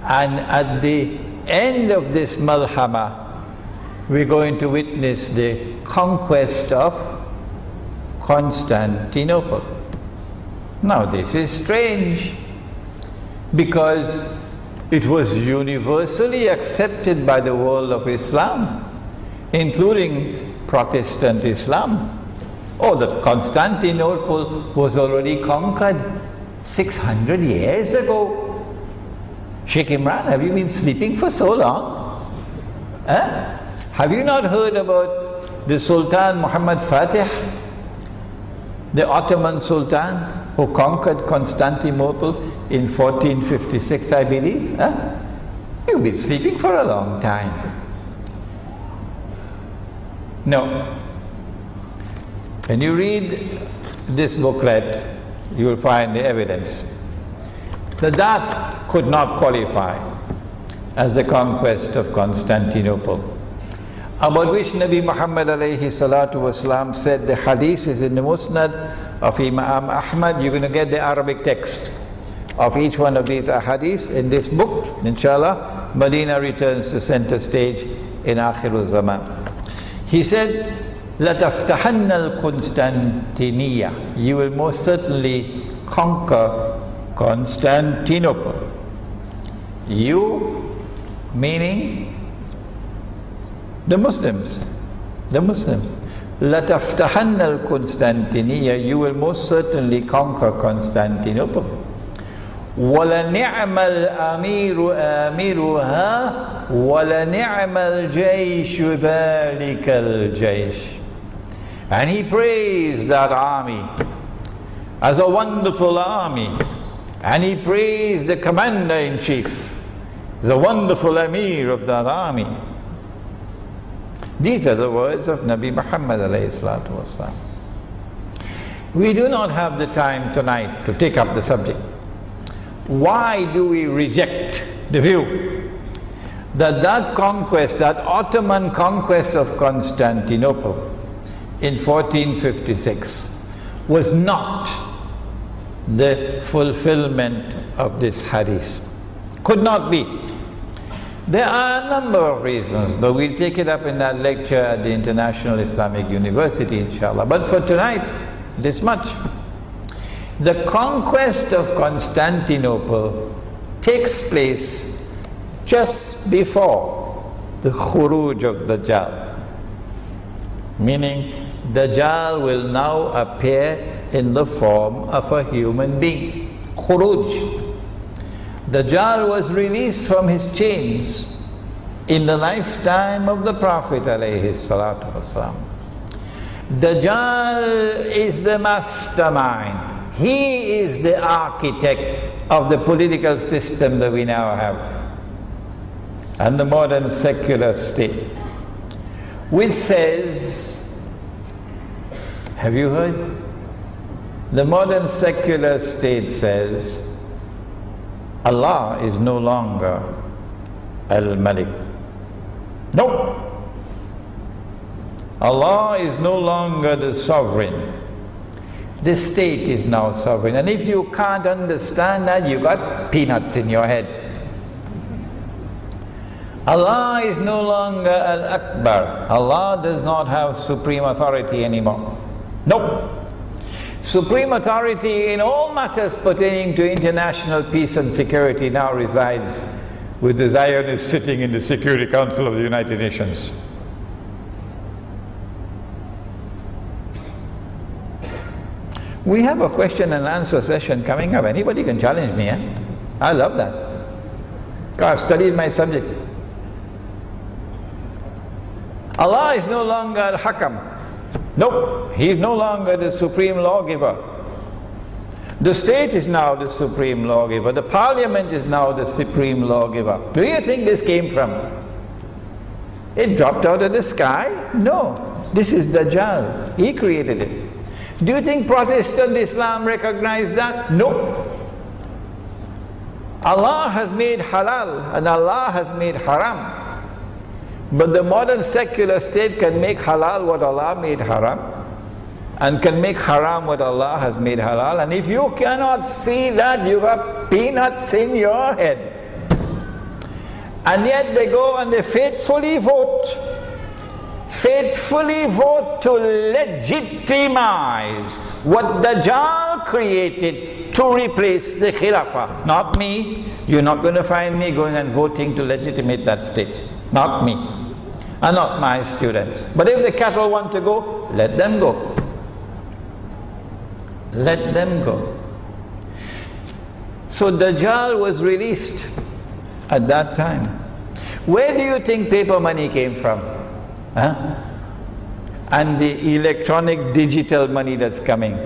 And at the end of this Malhama, we're going to witness the conquest of Constantinople. Now this is strange, because it was universally accepted by the world of Islam, including Protestant Islam. Oh, that Constantinople was already conquered 600 years ago. Sheikh Imran, have you been sleeping for so long? Have you not heard about the Sultan Muhammad Fatih, the Ottoman Sultan who conquered Constantinople in 1456, I believe? You've been sleeping for a long time. No. When you read this booklet, you will find the evidence that could not qualify as the conquest of Constantinople, about which Nabi Muhammad alayhi salatu wasalam said, the hadith is in the Musnad of Imam Ahmad. You're going to get the Arabic text of each one of these ahadith in this book, inshallah. Medina returns to center stage in Akhirul Zaman. He said, لَتَفْتَحَنَّ الْقُنْسْتَنْتِنِيَّةِ, you will most certainly conquer Constantinople. You, meaning The Muslims. The Muslims. لَتَفْتَحَنَّ الْقُسْطَنْطِينِيَّةَ, you will most certainly conquer Constantinople. وَلَنِعْمَ الْأَمِيرُ آمِرُهَا وَلَنِعْمَ الْجَيْشُ ذَلِكَ الْجَيْشُ. And he praised that army as a wonderful army. And he praised the commander-in-chief, the wonderful Amir of that army. These are the words of Nabi Muhammad alayhi salatu wasalam. We do not have the time tonight to take up the subject. Why do we reject the view that that conquest, that Ottoman conquest of Constantinople in 1456 was not the fulfillment of this hadith? Could not be. There are a number of reasons, but we'll take it up in that lecture at the International Islamic University, inshallah. But for tonight, this much. The conquest of Constantinople takes place just before the khuruj of Dajjal. Meaning, Dajjal will now appear in the form of a human being. Khuruj. Dajjal was released from his chains in the lifetime of the Prophet alayhi salatu wasalam. Dajjal is the mastermind. He is the architect of the political system that we now have, and the modern secular state, which says, have you heard? The modern secular state says, Allah is no longer Al-Malik. No. Allah is no longer the sovereign. The state is now sovereign. And if you can't understand that, you got peanuts in your head. Allah is no longer Al-Akbar. Allah does not have supreme authority anymore. No. Supreme authority in all matters pertaining to international peace and security now resides with the Zionists sitting in the Security Council of the United Nations. We have a question and answer session coming up. Anybody can challenge me, eh? I love that. Because I've studied my subject. Allah is no longer Al-Hakam. No, He is no longer the supreme lawgiver. The state is now the supreme lawgiver. The parliament is now the supreme lawgiver. Do you think this came from? It dropped out of the sky? No. This is Dajjal. He created it. Do you think Protestant Islam recognized that? No. Allah has made halal and Allah has made haram. But the modern secular state can make halal what Allah made haram, and can make haram what Allah has made halal. And if you cannot see that, you have peanuts in your head. And yet they go and they faithfully vote to legitimize what Dajjal created to replace the Khilafah. Not me. You're not going to find me going and voting to legitimate that state. Not me. And not my students. But if the cattle want to go, let them go. Let them go. So Dajjal was released at that time. Where do you think paper money came from? Huh? And the electronic digital money that's coming,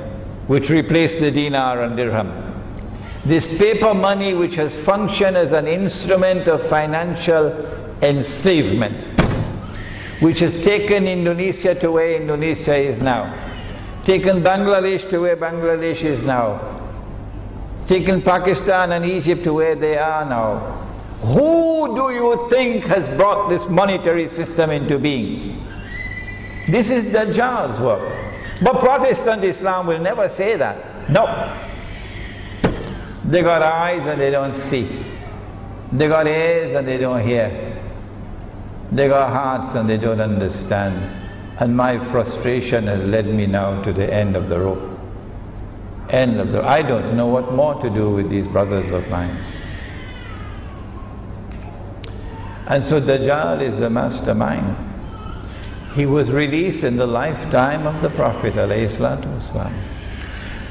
which replaced the dinar and dirham. This paper money which has functioned as an instrument of financial enslavement, which has taken Indonesia to where Indonesia is now, taken Bangladesh to where Bangladesh is now, taken Pakistan and Egypt to where they are now. Who do you think has brought this monetary system into being? This is Dajjal's work. But Protestant Islam will never say that. No. They got eyes and they don't see. They got ears and they don't hear. They got hearts and they don't understand. And my frustration has led me now to the end of the rope. I don't know what more to do with these brothers of mine. And so Dajjal is the mastermind. He was released in the lifetime of the Prophet ﷺ.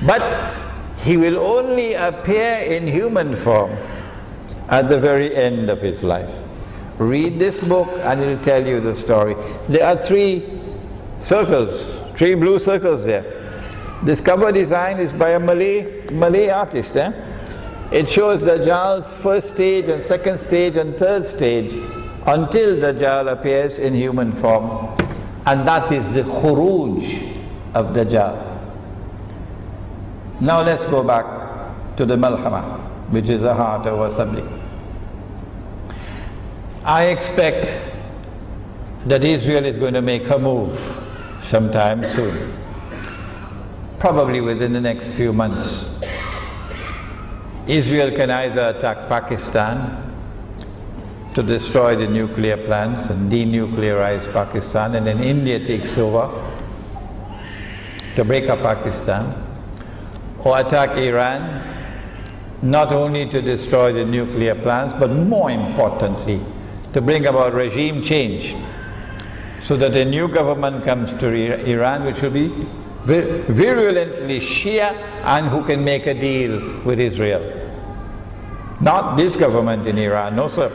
But he will only appear in human form at the very end of his life. Read this book and it will tell you the story. There are 3 circles, 3 blue circles there. This cover design is by a Malay artist. It shows Dajjal's first stage and second stage and third stage until Dajjal appears in human form. And that is the khuruj of Dajjal. Now let's go back to the Malhama, which is the heart of our subject. I expect that Israel is going to make her move sometime soon, probably within the next few months. Israel can either attack Pakistan to destroy the nuclear plants and denuclearize Pakistan, and then India takes over to break up Pakistan, or attack Iran, not only to destroy the nuclear plants, but more importantly, to bring about regime change, so that a new government comes to Iran which will be virulently Shia and who can make a deal with Israel. Not this government in Iran, no sir.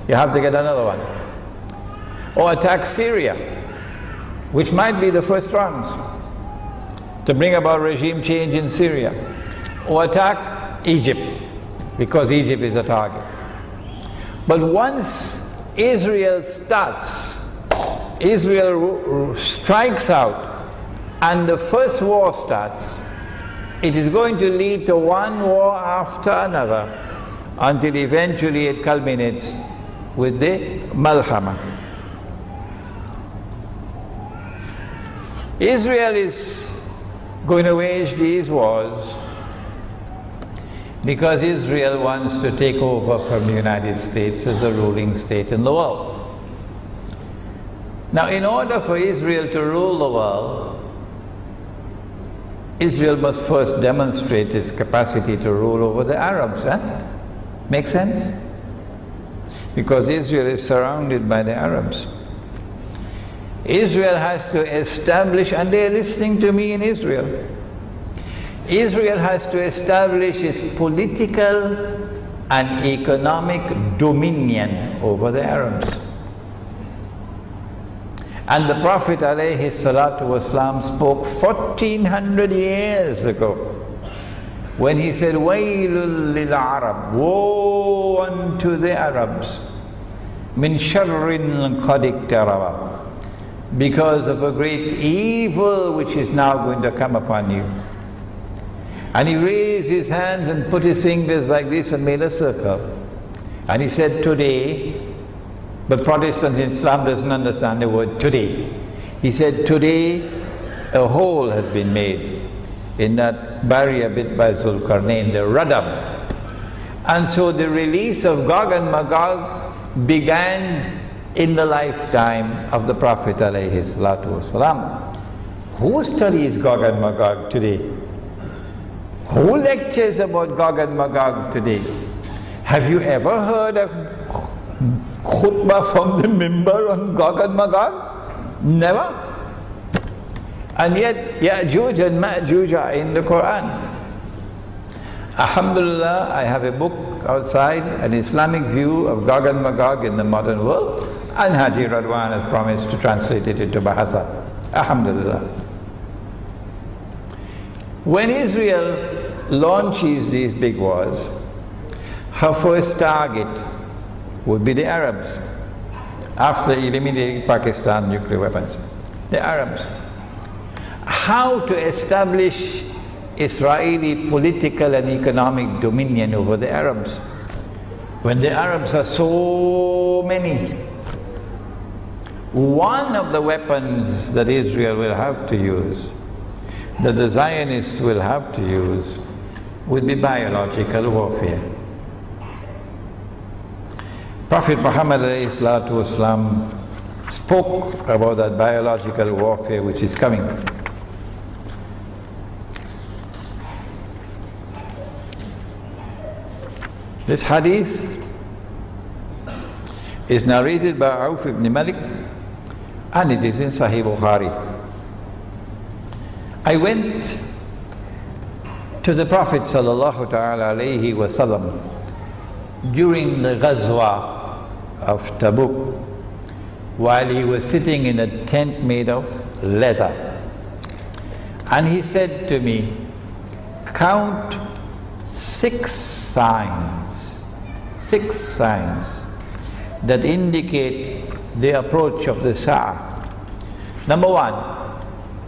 You have to get another one. Or attack Syria, which might be the first round, to bring about regime change in Syria. Or attack Egypt, because Egypt is a target. But once Israel strikes out and the first war starts, it is going to lead to one war after another until eventually it culminates with the Malhama. Israel is going to wage these wars because Israel wants to take over from the United States as the ruling state in the world. Now, in order for Israel to rule the world, Israel must first demonstrate its capacity to rule over the Arabs. Make sense? Because Israel is surrounded by the Arabs. Israel has to establish, and they are listening to me in Israel, Israel has to establish its political and economic dominion over the Arabs. And the Prophet ﷺ spoke 1400 years ago when he said, "Wailul lil Arab, woe unto the Arabs, min sharrin qad iqtaraba, because of a great evil which is now going to come upon you." And he raised his hands and put his fingers like this and made a circle. And he said, "Today," but Protestants in Islam doesn't understand the word today. He said, "Today a hole has been made in that barrier bit by Zulkarnain, the Radam." And so the release of Gog and Magog began in the lifetime of the Prophet ﷺ. Who studies Gog and Magog today? Who lectures about Gog and Magog today? Have you ever heard a khutbah from the mimbar on Gog and Magog? Never. And yet Ya'juj and Ma'juj are in the Quran. Alhamdulillah, I have a book outside, an Islamic view of Gog and Magog in the modern world, and Haji Radwan has promised to translate it into Bahasa. Alhamdulillah. When Israel launches these big wars, her first target would be the Arabs. After eliminating Pakistan nuclear weapons, the Arabs. How to establish Israeli political and economic dominion over the Arabs when the Arabs are so many? One of the weapons that Israel will have to use, that the Zionists will have to use, would be biological warfare. Prophet Muhammad ﷺ spoke about that biological warfare which is coming. This hadith is narrated by Auf ibn Malik, and it is in Sahih Bukhari. I went to the Prophet sallallahu ta'ala alayhi wasallam during the Ghazwa of Tabuk, while he was sitting in a tent made of leather. And he said to me, count 6 signs that indicate the approach of the Sa'ah. Number 1,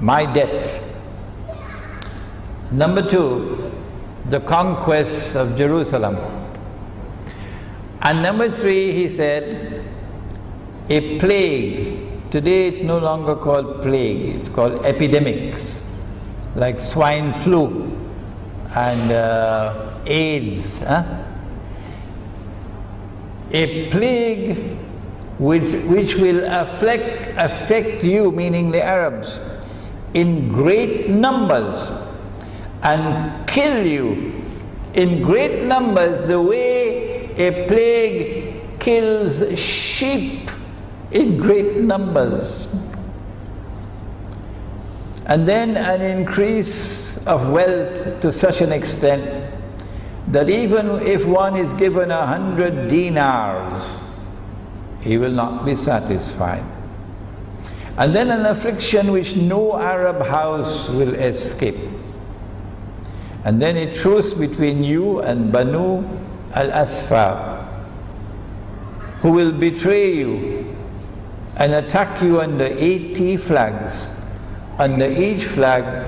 my death. Number 2, the conquest of Jerusalem. And number 3, he said, a plague. Today it's no longer called plague, it's called epidemics, like swine flu and AIDS. A plague which will affect you, meaning the Arabs, in great numbers and kill you in great numbers, the way a plague kills sheep in great numbers. And then an increase of wealth to such an extent that even if one is given 100 dinars, he will not be satisfied. And then an affliction which no Arab house will escape. And then a truce between you and Banu al-Asfar, who will betray you and attack you under 80 flags. Under each flag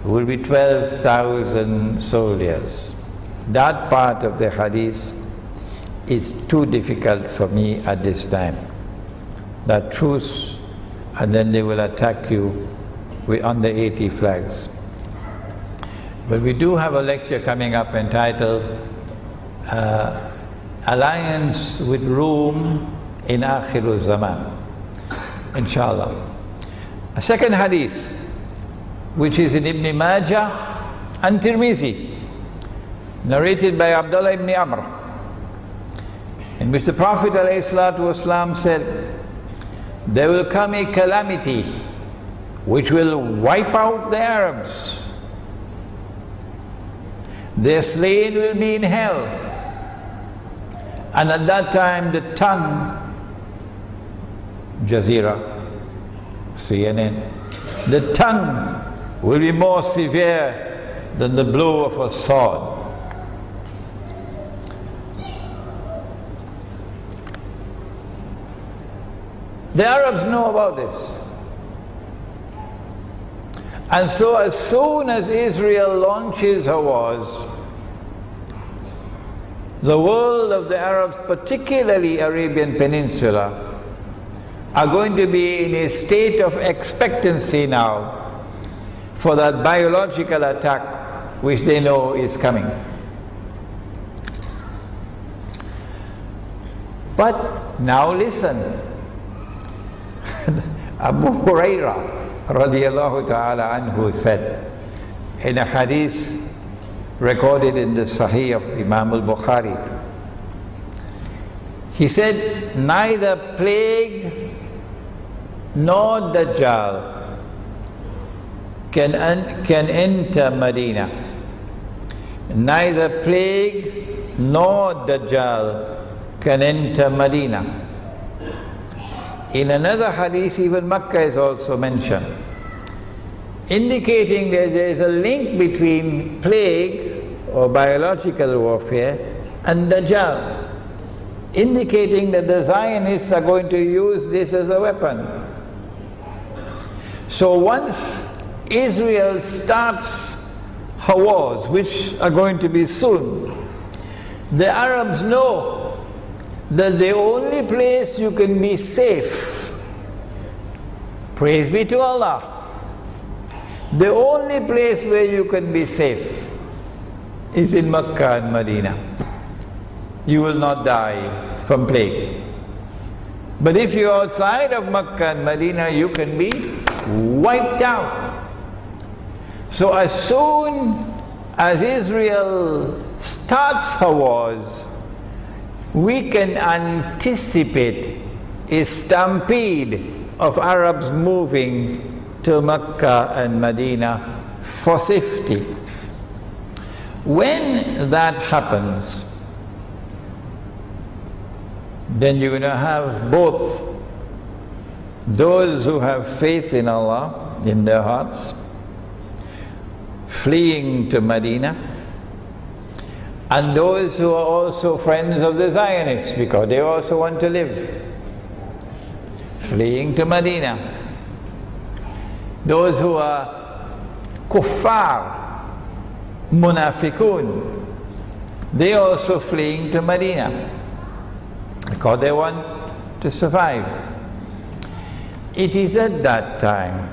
will be 12,000 soldiers. That part of the hadith is too difficult for me at this time. That truce, and then they will attack you with under 80 flags. But we do have a lecture coming up entitled Alliance with Rome in Akhir Zaman, inshallah. A second hadith, which is in Ibn Majah and Tirmizi, narrated by Abdullah ibn Amr, in which the Prophet ﷺ said, there will come a calamity which will wipe out the Arabs. Their slain will be in hell. And at that time the tongue, Jazeera, CNN, the tongue will be more severe than the blow of a sword. The Arabs know about this. And so as soon as Israel launches her wars, the world of the Arabs, particularly Arabian Peninsula, are going to be in a state of expectancy now for that biological attack which they know is coming. But now listen. Abu Hurairah radiyallahu ta'ala anhu said in a hadith recorded in the Sahih of Imam al-Bukhari, he said, neither plague nor Dajjal can enter Medina. Neither plague nor Dajjal can enter Medina. In another hadith, even Makkah is also mentioned, indicating that there is a link between plague or biological warfare and Dajjal, indicating that the Zionists are going to use this as a weapon. So once Israel starts her wars, which are going to be soon, the Arabs know that the only place you can be safe, praise be to Allah, the only place where you can be safe is in Makkah and Medina. You will not die from plague. But if you're outside of Makkah and Medina, you can be wiped out. So as soon as Israel starts her wars, we can anticipate a stampede of Arabs moving to Mecca and Medina for safety. When that happens, then you're going to have both those who have faith in Allah in their hearts, fleeing to Medina, and those who are also friends of the Zionists because they also want to live, fleeing to Medina. Those who are kuffar, munafiqun, they also fleeing to Medina because they want to survive. It is at that time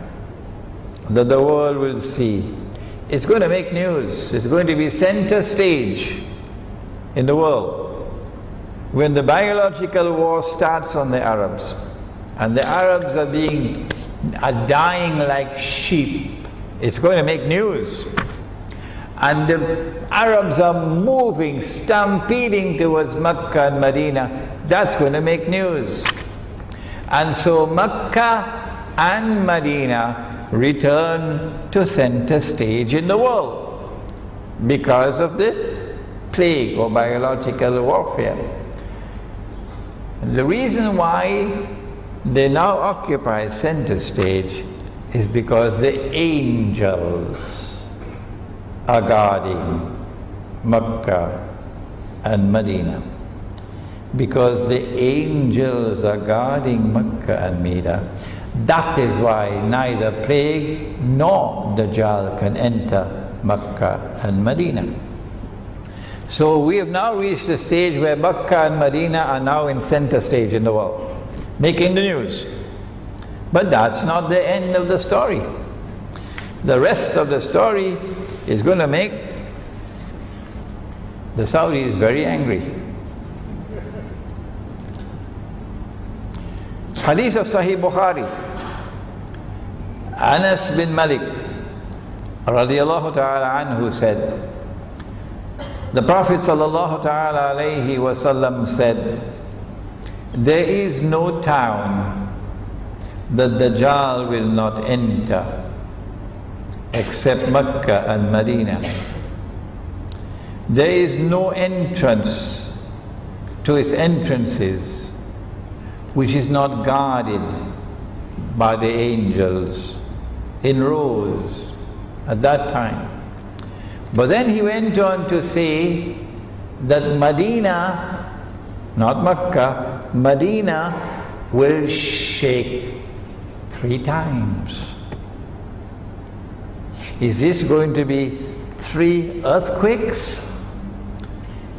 that the world will see. It's going to make news. It's going to be center stage in the world when the biological war starts on the Arabs, and the Arabs are dying like sheep. It's going to make news. And the Arabs are moving, stampeding towards Mecca and Medina. That's going to make news. And so Mecca and Medina return to center stage in the world because of the plague or biological warfare. And the reason why they now occupy center stage is because the angels are guarding Mecca and Medina. Because the angels are guarding Mecca and Medina, that is why neither plague nor Dajjal can enter Mecca and Medina. So we have now reached the stage where Mecca and Medina are now in center stage in the world, making the news. But that's not the end of the story. The rest of the story is going to make the Saudis very angry. Hadith of Sahih Bukhari. Anas bin Malik radiyallahu ta'ala anhu said, the Prophet sallallahu ta'ala alayhi wasallam said, there is no town that Dajjal will not enter except Mecca and Medina. There is no entrance to its entrances which is not guarded by the angels in rows at that time. But then he went on to say that Medina, not Mecca, Medina will shake 3 times. Is this going to be 3 earthquakes?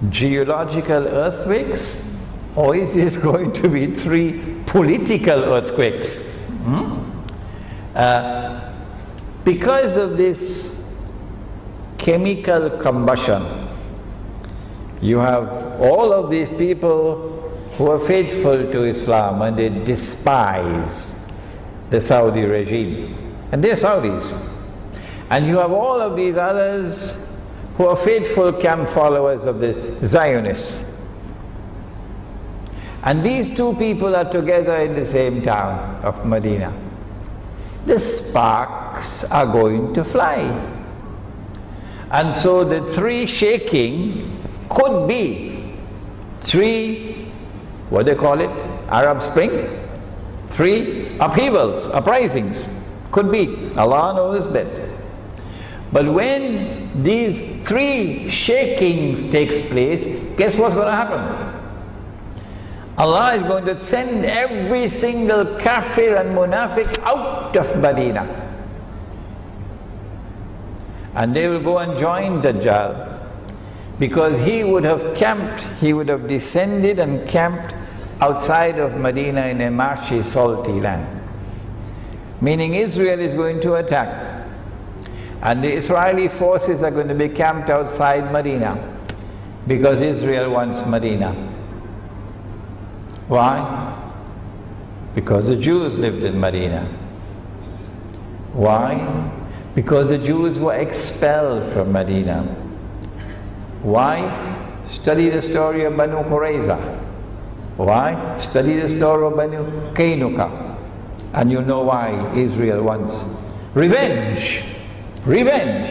Geological earthquakes? Or is this going to be 3 political earthquakes? Because of this chemical combustion, you have all of these people who are faithful to Islam and they despise the Saudi regime. And they're Saudis. And you have all of these others who are faithful camp followers of the Zionists. And these 2 people are together in the same town of Medina. The sparks are going to fly. And so the 3 shaking could be 3, what do they call it? Arab Spring? 3 upheavals, uprisings. Could be. Allah knows best. But when these 3 shakings takes place, guess what's going to happen? Allah is going to send every single kafir and munafiq out of Medina. And they will go and join Dajjal. Because he would have camped, he would have descended and camped outside of Medina in a marshy, salty land. Meaning Israel is going to attack. And the Israeli forces are going to be camped outside Medina. Because Israel wants Medina. Why? Because the Jews lived in Medina. Why? Because the Jews were expelled from Medina. Why? Study the story of Banu Qurayza. Why? Study the story of Banu Qaynuqa. And you know why Israel wants revenge. Revenge.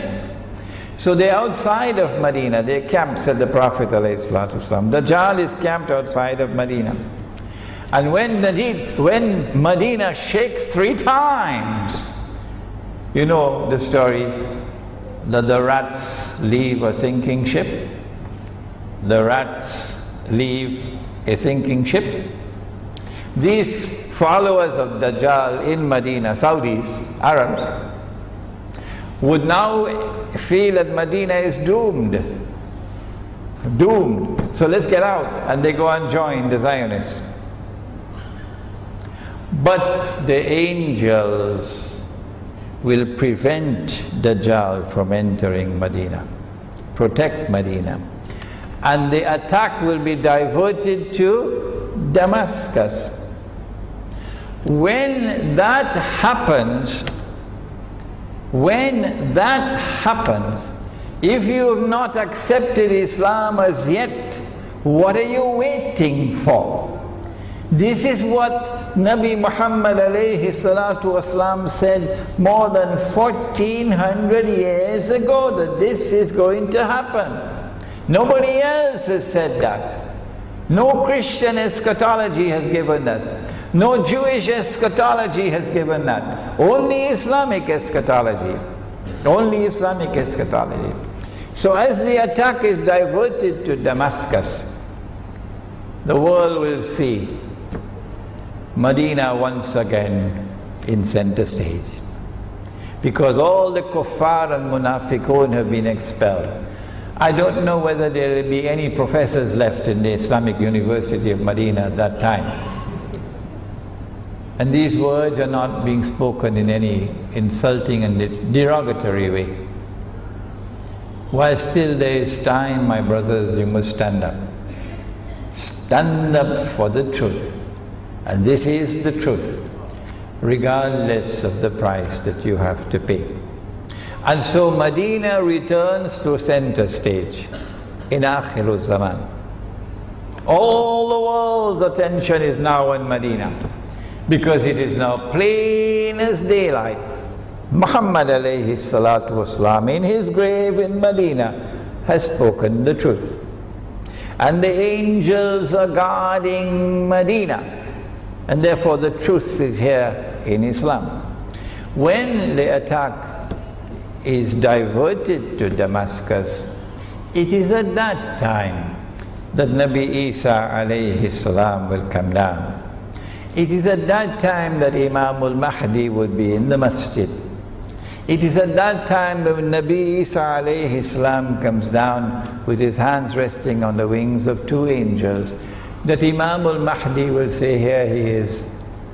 So they're outside of Medina. They camped, said the Prophet ﷺ. Dajjal is camped outside of Medina. And when Medina shakes 3 times, you know the story that the rats leave a sinking ship. The rats leave a sinking ship. These followers of Dajjal in Medina, Saudis, Arabs, would now feel that Medina is doomed. Doomed. So let's get out. And they go and join the Zionists. But the angels will prevent Dajjal from entering Medina, protect Medina. And the attack will be diverted to Damascus. When that happens, if you have not accepted Islam as yet, what are you waiting for? This is what Nabi Muhammad alayhi salatu wasalam said more than 1400 years ago, that this is going to happen. Nobody else has said that. No Christian eschatology has given that. No Jewish eschatology has given that. Only Islamic eschatology. Only Islamic eschatology. So as the attack is diverted to Damascus, the world will see Medina once again in center stage. Because all the kuffar and munafiqun have been expelled. I don't know whether there will be any professors left in the Islamic University of Medina at that time. And these words are not being spoken in any insulting and derogatory way. While still there is time, my brothers, you must stand up. Stand up for the truth. And this is the truth, regardless of the price that you have to pay. And so Medina returns to center stage in Akhir Zaman. All the world's attention is now on Medina, because it is now plain as daylight. Muhammad alayhi salatu wasalam in his grave in Medina has spoken the truth. And the angels are guarding Medina. And therefore the truth is here in Islam. When the attack is diverted to Damascus, it is at that time that Nabi Isa alayhi salam will come down. It is at that time that Imam al-Mahdi would be in the masjid. It is at that time that when Nabi Isa alayhi salam comes down with his hands resting on the wings of 2 angels, that Imam al-Mahdi will say, here he is,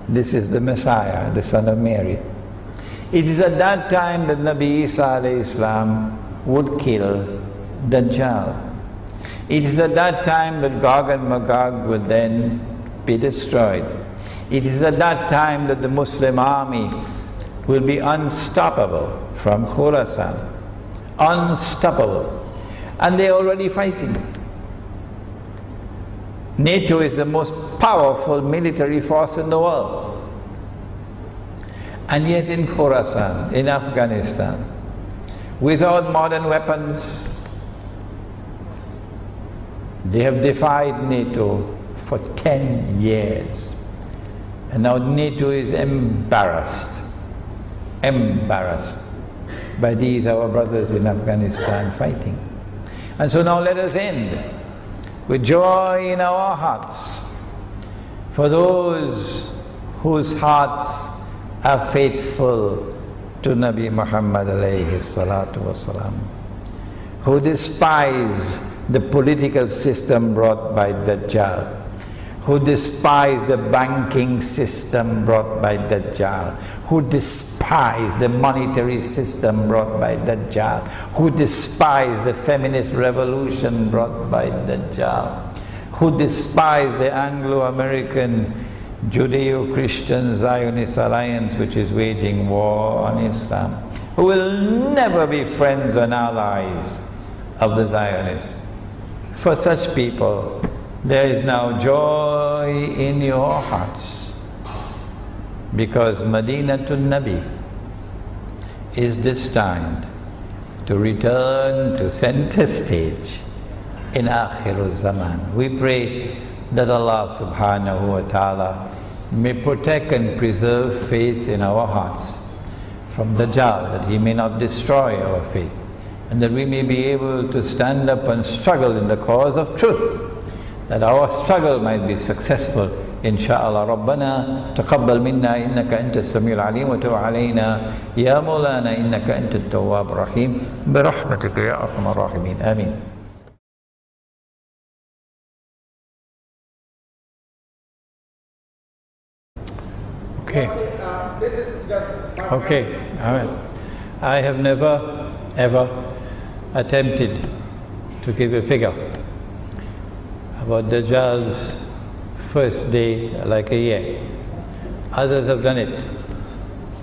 this is the Messiah, the son of Mary. It is at that time that Nabi Isa alayhi salam would kill Dajjal. It is at that time that Gog and Magog would then be destroyed. It is at that time that the Muslim army will be unstoppable from Khurasan. Unstoppable. And they are already fighting. NATO is the most powerful military force in the world. And yet in Khurasan, in Afghanistan, without modern weapons, they have defied NATO for 10 years. And now NATO is embarrassed by these our brothers in Afghanistan fighting. And so now let us end with joy in our hearts for those whose hearts are faithful to Nabi Muhammad alayhi salatu wasalam, who despise the political system brought by Dajjal, who despise the banking system brought by Dajjal, who despise the monetary system brought by Dajjal, who despise the feminist revolution brought by Dajjal, who despise the Anglo-American Judeo-Christian Zionist alliance which is waging war on Islam, who will never be friends and allies of the Zionists. For such people, there is now joy in your hearts. because Medina to Nabi is destined to return to center stage in Akhirul Zaman. We pray that Allah subhanahu wa ta'ala may protect and preserve faith in our hearts from Dajjal, that he may not destroy our faith, and that we may be able to stand up and struggle in the cause of truth, that our struggle might be successful. Insha'Allah. Rabbana taqabbal minna innaka anta as-sami'ul alim wa tub alayna ya maulana innaka anta at-tawwab rahim bi rahmatika ya arhamar rahimin. Ameen. Okay. This is just Okay. I have never ever attempted to give a figure about Dajjal's first day, like a year. Others have done it.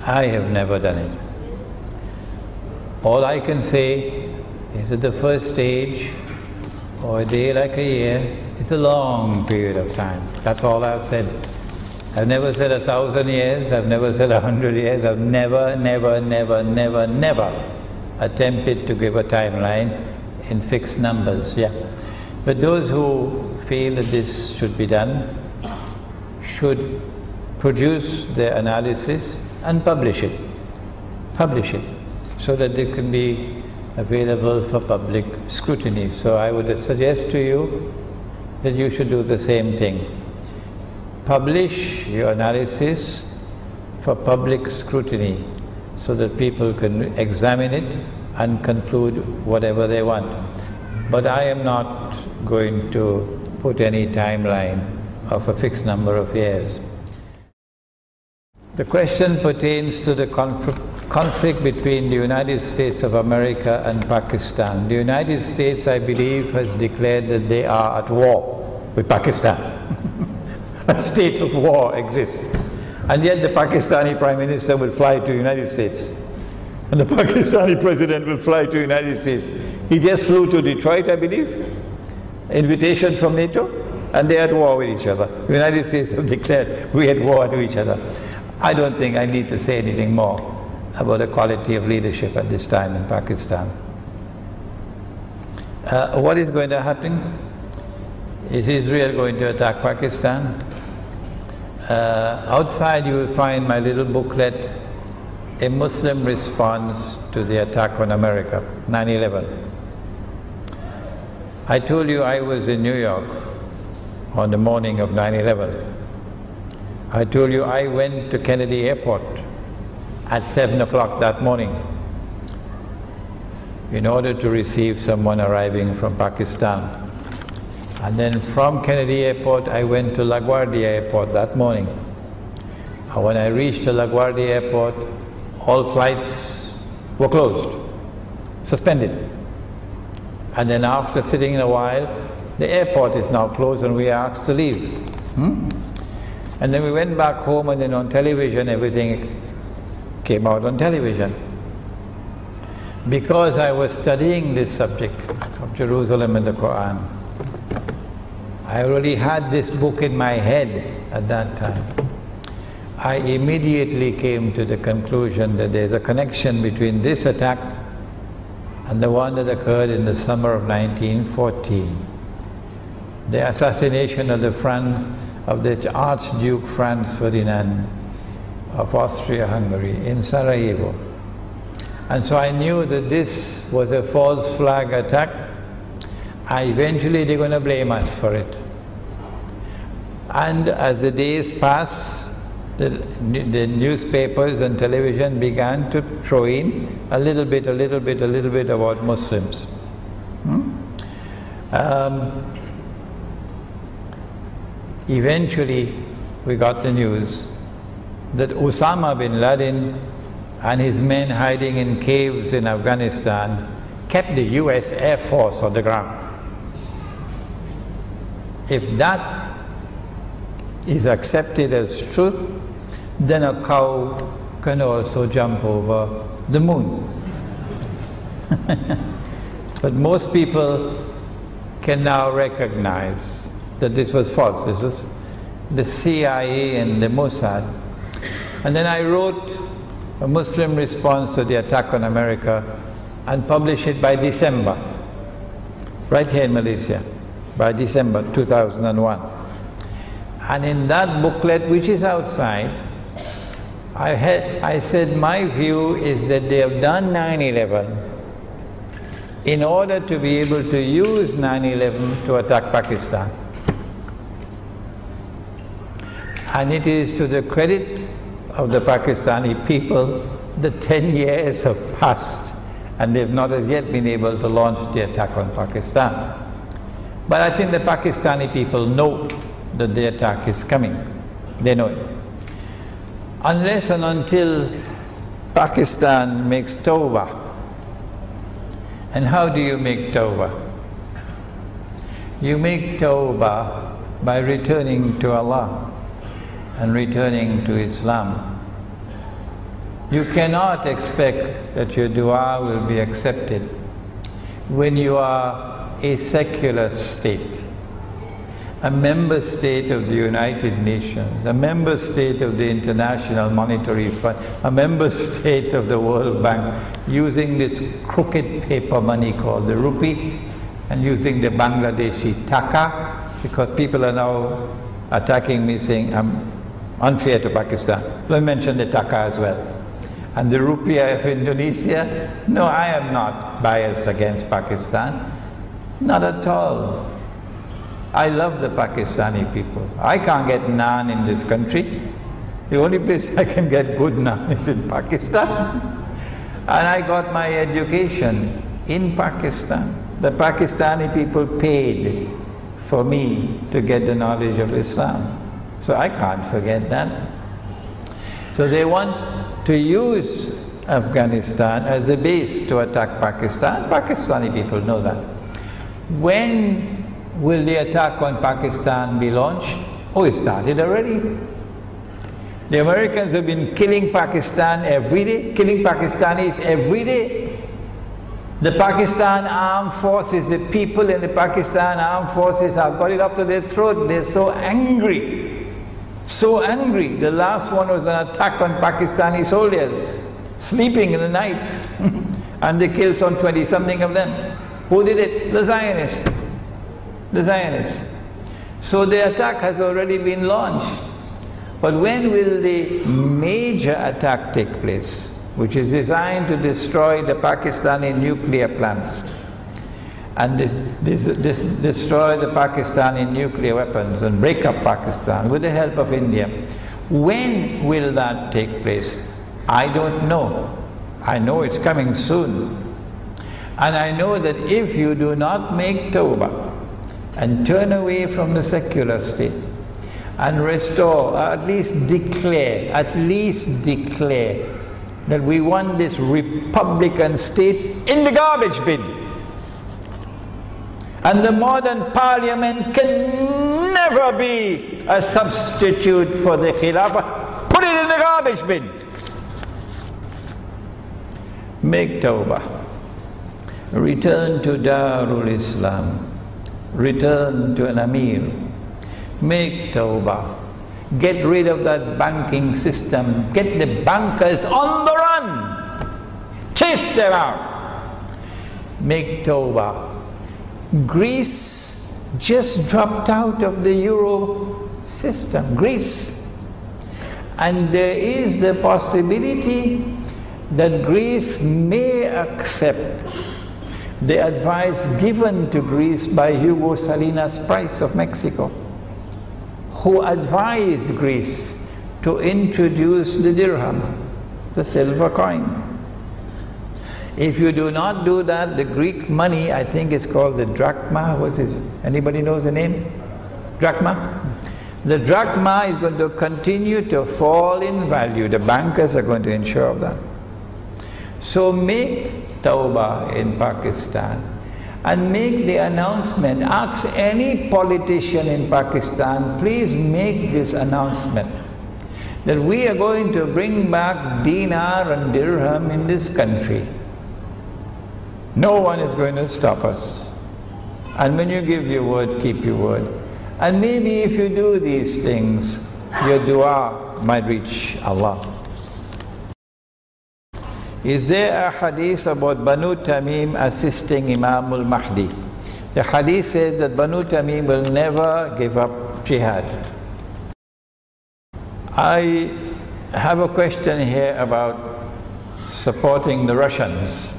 I have never done it. All I can say is that the first stage, or a day like a year, is a long period of time. That's all I've said. I've never said 1,000 years, I've never said 100 years, I've never attempted to give a timeline in fixed numbers, yeah. But those who feel that this should be done should produce their analysis and publish it, so that it can be available for public scrutiny. So I would suggest to you that you should do the same thing. Publish your analysis for public scrutiny, so that people can examine it and conclude whatever they want. But I am not going to put any timeline of a fixed number of years. The question pertains to the conflict between the United States of America and Pakistan. The United States, I believe, has declared that they are at war with Pakistan. A state of war exists. And yet the Pakistani Prime Minister will fly to the United States. And the Pakistani President will fly to the United States. He just flew to Detroit, I believe. Invitation from NATO, and they're at war with each other. The United States have declared we're at war with each other. I don't think I need to say anything more about the quality of leadership at this time in Pakistan. What is going to happen? Is Israel going to attack Pakistan? Outside you will find my little booklet, A Muslim Response to the Attack on America, 9/11. I told you I was in New York on the morning of 9/11. I told you I went to Kennedy Airport at 7 o'clock that morning in order to receive someone arriving from Pakistan. And then from Kennedy Airport I went to LaGuardia Airport that morning. And when I reached the LaGuardia Airport, all flights were closed, suspended. And then after sitting in a while, the airport is now closed and we are asked to leave. And then we went back home, and then on television everything came out on television. Because I was studying this subject of Jerusalem and the Quran, I already had this book in my head at that time. I immediately came to the conclusion that there's a connection between this attack and the one that occurred in the summer of 1914. The assassination of the Archduke Franz Ferdinand of Austria-Hungary in Sarajevo. And so I knew that this was a false flag attack. Eventually they're going to blame us for it. And as the days passed, the newspapers and television began to throw in a little bit about Muslims. Eventually we got the news that Osama bin Laden and his men hiding in caves in Afghanistan kept the US Air Force on the ground. If that is accepted as truth, then a cow can also jump over the moon. But most people can now recognize that this was false. This was the CIA and the Mossad And then I wrote a Muslim response to the attack on America and published it by December, right here in Malaysia, by December 2001. And in that booklet, which is outside, I said my view is that they have done 9/11 in order to be able to use 9/11 to attack Pakistan. And it is to the credit of the Pakistani people that 10 years have passed and they've not as yet been able to launch the attack on Pakistan. But I think the Pakistani people know that the attack is coming. They know it. Unless and until Pakistan makes tawbah. And how do you make tawbah? You make tawbah by returning to Allah and returning to Islam. You cannot expect that your dua will be accepted when you are a secular state, a member state of the United Nations, a member state of the International Monetary Fund, a member state of the World Bank, using this crooked paper money called the rupee and using the Bangladeshi taka, because people are now attacking me saying I'm unfair to Pakistan. So I mentioned the taka as well. And the rupiah of Indonesia, no, I am not biased against Pakistan, not at all. I love the Pakistani people. I can't get naan in this country. The only place I can get good naan is in Pakistan. And I got my education in Pakistan. The Pakistani people paid for me to get the knowledge of Islam. So I can't forget that. So they want to use Afghanistan as a base to attack Pakistan. Pakistani people know that. When will the attack on Pakistan be launched? Oh, it started already. The Americans have been killing Pakistan every day, killing Pakistanis every day. The Pakistan armed forces, the people in the Pakistan armed forces have got it up to their throat. They're so angry. So angry. The last one was an attack on Pakistani soldiers, sleeping in the night. And they killed some 20-something of them. Who did it? The Zionists. The Zionists. So the attack has already been launched. But when will the major attack take place, which is designed to destroy the Pakistani nuclear plants and destroy the Pakistani nuclear weapons and break up Pakistan with the help of India? When will that take place? I don't know. I know it's coming soon. And I know that if you do not make tawbah and turn away from the secular state and restore, or at least declare that we want this republican state in the garbage bin. And the modern parliament can never be a substitute for the Khilafah. Put it in the garbage bin. Make tawbah. Return to Darul Islam. Return to an Amir. Make tawbah. Get rid of that banking system. Get the bankers on the run. Chase them out. Make tawbah. Greece just dropped out of the Euro system. Greece. And there is the possibility that Greece may accept the advice given to Greece by Hugo Salinas Price of Mexico, who advised Greece to introduce the dirham, the silver coin. If you do not do that, the Greek money, I think it's called the drachma. What's it? Anybody knows the name? Drachma? The drachma is going to continue to fall in value. The bankers are going to ensure of that. So make tawbah in Pakistan and make the announcement. Ask any politician in Pakistan, please make this announcement that we are going to bring back dinar and dirham in this country. No one is going to stop us. And when you give your word, keep your word. And maybe if you do these things, your dua might reach Allah. is there a hadith about Banu Tamim assisting Imam al-Mahdi? The hadith says that Banu Tamim will never give up jihad. I have a question here about supporting the Russians.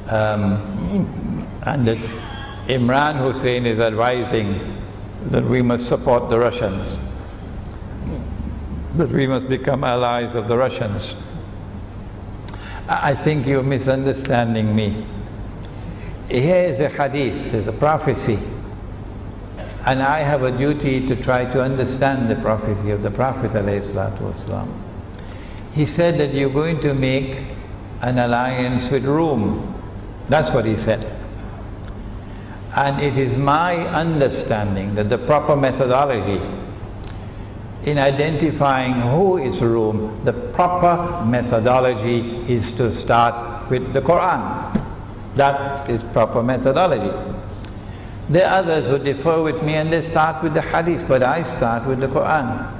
And that Imran Hussein is advising that we must support the Russians, that we must become allies of the Russians. I think you're misunderstanding me. Here is a hadith, there's a prophecy, and I have a duty to try to understand the prophecy of the Prophet ﷺ. He said that you're going to make an alliance with Rome. That's what he said. And it is my understanding that the proper methodology in identifying who is Rome, the proper methodology is to start with the Quran. That is proper methodology. There are others who differ with me and they start with the hadith, but I start with the Quran.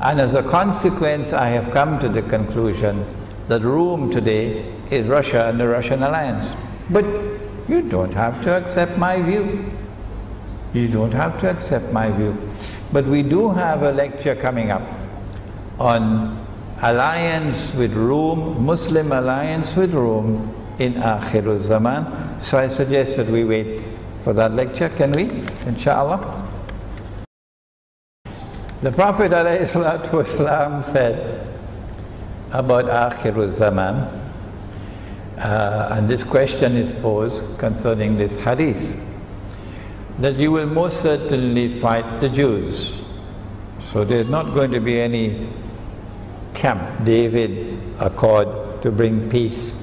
And as a consequence, I have come to the conclusion that Rome today is Russia and the Russian alliance. But you don't have to accept my view. You don't have to accept my view. But we do have a lecture coming up on alliance with Rome, Muslim alliance with Rome in Akhirul Zaman. So I suggest that we wait for that lecture. Can we? Inshallah. The Prophet ﷺ said about Akhirul Zaman, and this question is posed concerning this hadith, that you will most certainly fight the Jews. So there's not going to be any Camp David Accord to bring peace,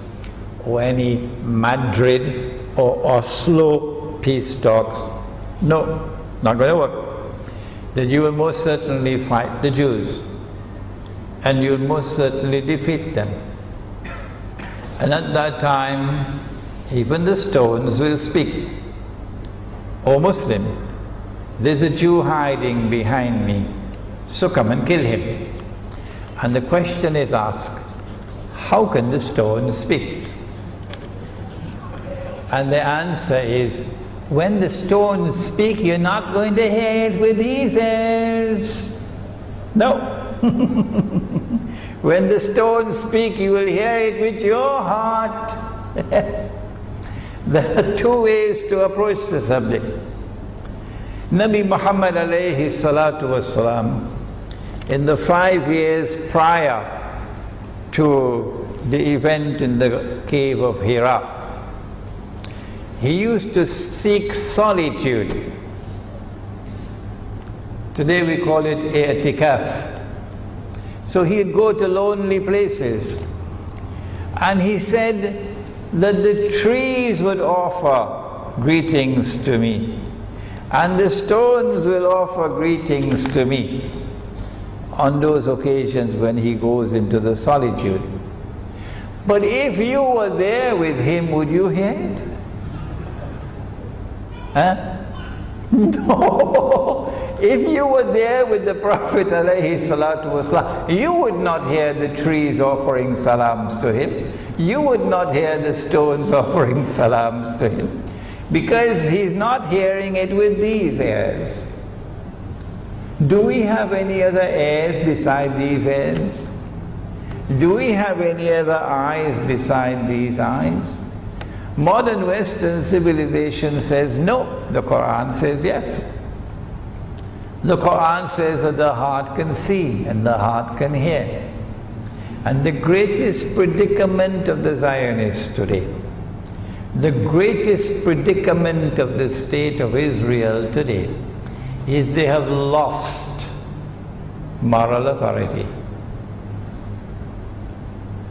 or any Madrid or Oslo peace talks. No, not going to work. That you will most certainly fight the Jews, and you'll most certainly defeat them. And at that time, even the stones will speak. O Muslim, there's a Jew hiding behind me, so come and kill him. And the question is asked, how can the stones speak? And the answer is, when the stones speak, you're not going to hear it with these ears. No. When the stones speak, you will hear it with your heart. Yes. There are two ways to approach the subject. Nabi Muhammad alayhi salatu wasalam, in the 5 years prior to the event in the cave of Hira, he used to seek solitude. Today we call it i'tikaf. So he'd go to lonely places, and he said that the trees would offer greetings to me, and the stones will offer greetings to me on those occasions when he goes into the solitude. But if you were there with him, would you hear it? Huh? No. If you were there with the Prophet ﷺ, you would not hear the trees offering salams to him. You would not hear the stones offering salams to him, because he's not hearing it with these ears. Do we have any other ears beside these ears? Do we have any other eyes beside these eyes? Modern Western civilization says no. The Quran says yes. The Quran says that the heart can see and the heart can hear. And the greatest predicament of the Zionists today, the greatest predicament of the state of Israel today, is they have lost moral authority.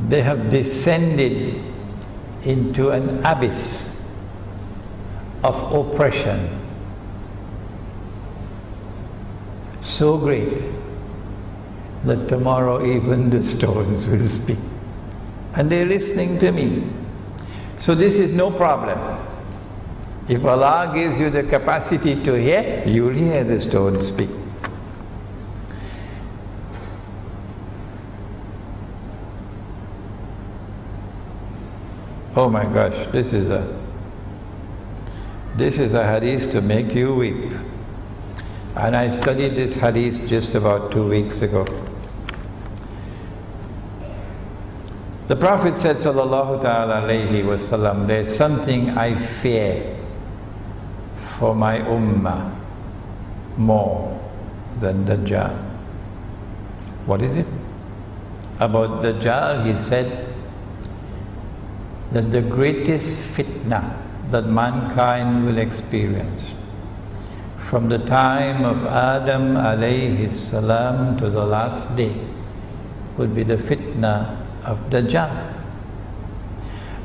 They have descended into an abyss of oppression so great that tomorrow even the stones will speak. And they're listening to me. So this is no problem. If Allah gives you the capacity to hear, you'll hear the stones speak. Oh my gosh, this is a hadith to make you weep. And I studied this hadith just about 2 weeks ago. The Prophet said, sallallahu ta'ala alayhi wa sallam, there's something I fear for my ummah more than Dajjal. What is it? About Dajjal, he said that the greatest fitna that mankind will experience from the time of Adam alayhi salam to the last day would be the fitna of Dajjal.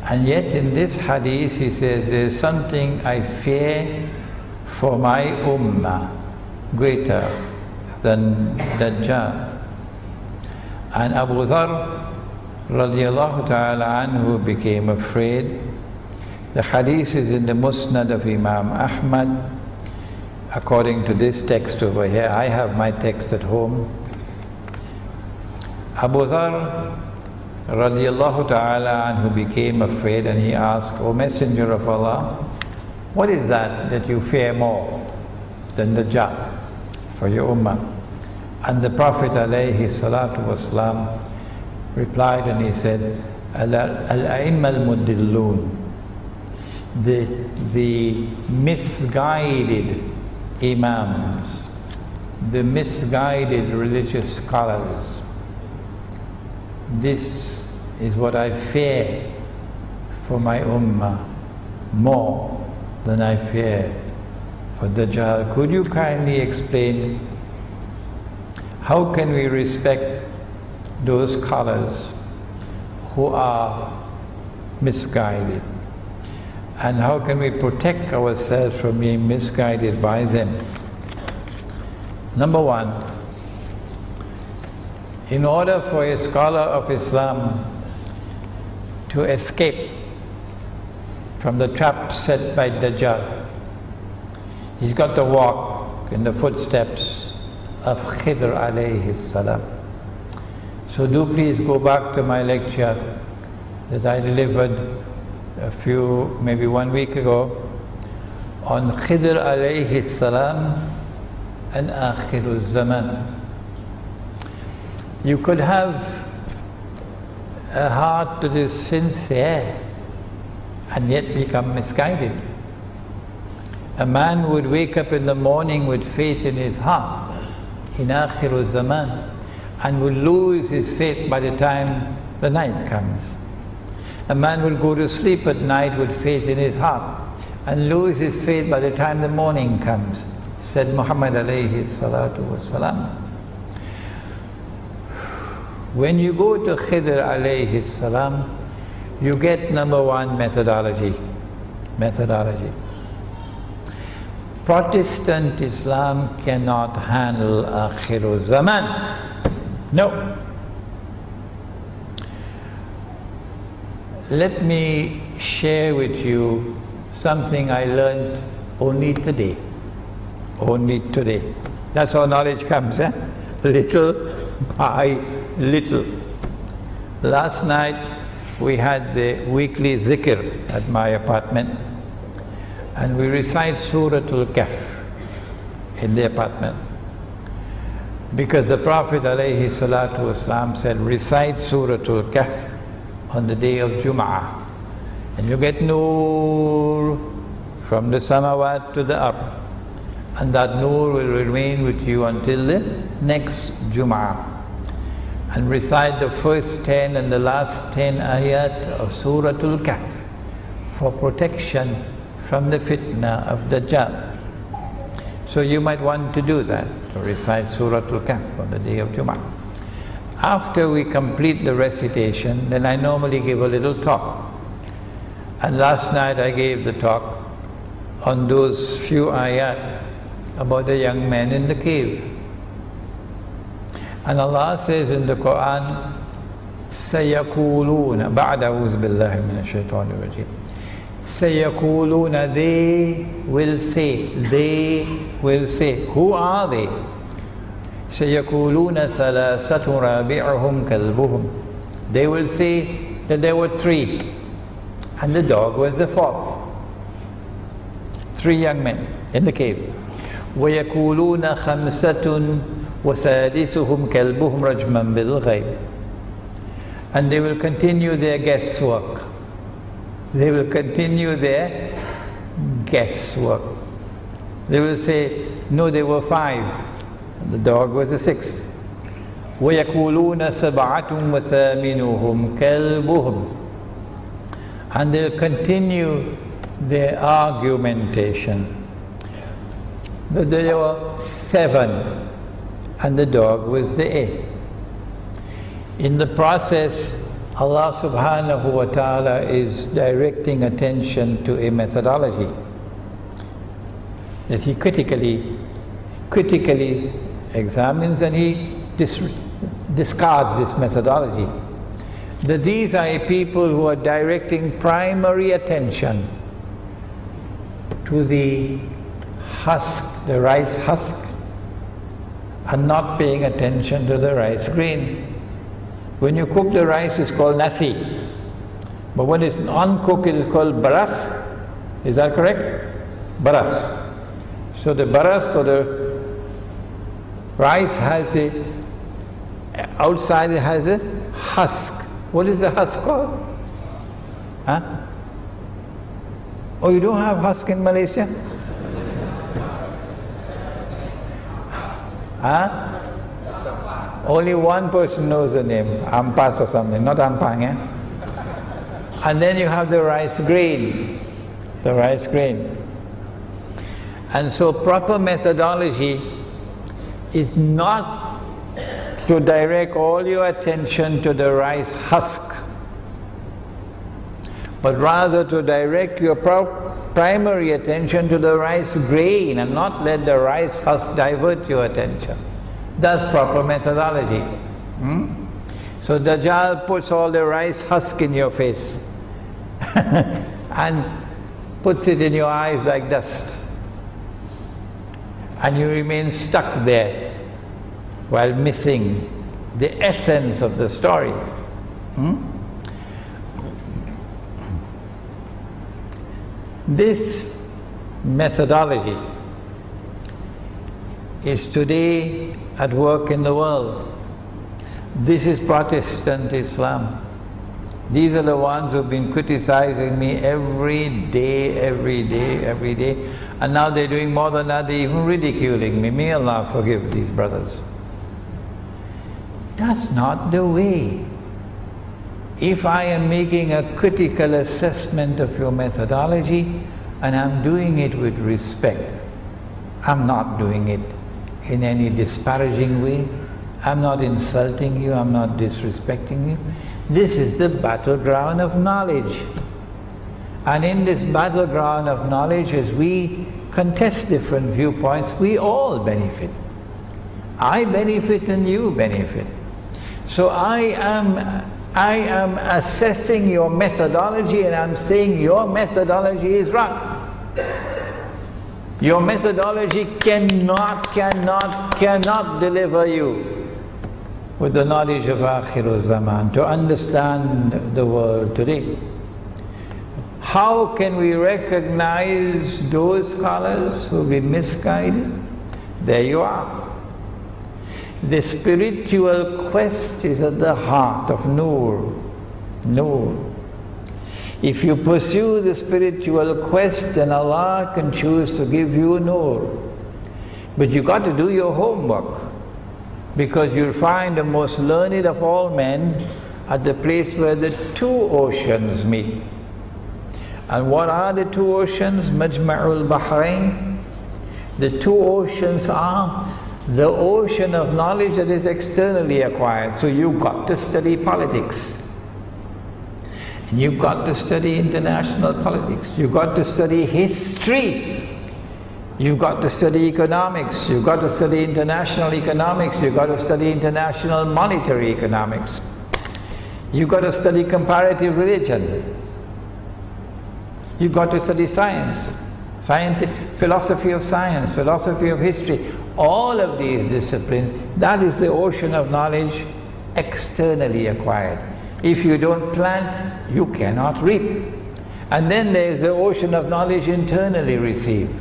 And yet in this hadith he says, there's something I fear for my ummah greater than Dajjal. And Abu Dharr radiallahu ta'ala anhu became afraid. The hadith is in the Musnad of Imam Ahmad. According to this text over here, I have my text at home. Abu Dharr radiallahu ta'ala anhu became afraid and he asked, O Messenger of Allah, what is that you fear more than Dajjal for your ummah? And the Prophet alayhi salatu wasalam replied and he said, Al-a'imma al-mudillun, the misguided imams, the misguided religious scholars. This is what I fear for my ummah more than I fear for Dajjal. Could you kindly explain how can we respect those scholars who are misguided? And how can we protect ourselves from being misguided by them? Number one, in order for a scholar of Islam to escape from the trap set by Dajjal, he's got to walk in the footsteps of Khidr alayhi salam. So do please go back to my lecture that I delivered maybe 1 week ago on Khidr alayhi salam and Akhiru Zaman. You could have a heart that is sincere and yet become misguided. A man would wake up in the morning with faith in his heart in Akhiru Zaman and would lose his faith by the time the night comes. A man will go to sleep at night with faith in his heart and lose his faith by the time the morning comes, said Muhammad alayhi salatu wasalam. When you go to Khidr alayhi salam, you get number one, methodology. Protestant Islam cannot handle Akhiru Zaman. No. Let me share with you something I learned only today. Only today. That's how knowledge comes, eh? Little by little. Last night we had the weekly zikr at my apartment and we recite Surah Al-Kahf in the apartment. Because the Prophet alayhi salatu wasalam said, recite Surah Al-Kahf on the day of Jum'ah, and you get nur from the samawat to the ard, and that nur will remain with you until the next Jum'ah. And recite the first 10 and the last 10 ayat of Surah Al-Kahf for protection from the fitna of Dajjal. So you might want to do that, to recite Surah Al-Kahf on the day of Jum'ah. After we complete the recitation, then I normally give a little talk. And last night I gave the talk on those few ayat about the young man in the cave. And Allah says in the Quran, سَيَقُولُونَ بَعْدَ أَعُوذُ بِاللَّهِ مِنَ الشَّيْطَانِ الرَّجِيمِ سَيَقُولُونَ, they will say. Who are they? سَيَقُولُونَ ثَلَاثَةٌ رَابِعُهُمْ كَلْبُهُمْ. They will say that there were three. and the dog was the fourth. 3 young men in the cave. وَيَقُولُونَ خَمْسَةٌ وَسَادِسُهُمْ كَلْبُهُمْ رَجْمًا بِالْغَيْبِ. And they will continue their guesswork. They will continue their guesswork. They will say, no, there were 5. The dog was the 6th. وَيَقُولُونَ سَبْعَةٌ وَثَامِنُهُمْ كَلْبُهُمْ. And they'll continue their argumentation. But there were 7, and the dog was the 8th. In the process, Allah subhanahu wa ta'ala is directing attention to a methodology that He critically examines, and He discards this methodology. That these are a people who are directing primary attention to the husk, the rice husk, and not paying attention to the rice grain. When you cook the rice, it's called nasi. But when it's uncooked, it is called baras. Is that correct? Baras. So the baras, or the rice has a, outside it has a husk. What is the husk called? Huh? Oh, you don't have husk in Malaysia? Huh? Only one person knows the name, ampas or something, not ampang, eh? And then you have the rice grain, the rice grain. And so proper methodology is not to direct all your attention to the rice husk, but rather to direct your primary attention to the rice grain and not let the rice husk divert your attention. That's proper methodology. So Dajjal puts all the rice husk in your face and puts it in your eyes like dust, and you remain stuck there while missing the essence of the story. This methodology is today at work in the world. This is Protestant Islam. These are the ones who've been criticizing me every day, and now they're doing more than that, they're even ridiculing me. May Allah forgive these brothers. That's not the way. If I am making a critical assessment of your methodology, and I'm doing it with respect, I'm not doing it in any disparaging way, I'm not insulting you, I'm not disrespecting you. This is the battleground of knowledge. And in this battleground of knowledge, as we contest different viewpoints, we all benefit. I benefit and you benefit. So I am assessing your methodology, and I'm saying your methodology is wrong. Your methodology cannot deliver you with the knowledge of Akhir Zaman to understand the world today. How can we recognize those scholars who will be misguided? There you are. The spiritual quest is at the heart of Nur. Nur. If you pursue the spiritual quest, then Allah can choose to give you Nur. But you got to do your homework, because you'll find the most learned of all men at the place where the 2 oceans meet. And what are the 2 oceans? Majma'ul Bahrain. The 2 oceans are the ocean of knowledge that is externally acquired. So you've got to study politics. And you've got to study international politics. You've got to study history. You've got to study economics. You've got to study international economics. You've got to study international monetary economics. You've got to study comparative religion. You've got to study science, philosophy of science, philosophy of history. All of these disciplines, that is the ocean of knowledge externally acquired. If you don't plant, you cannot reap. And then there is the ocean of knowledge internally received.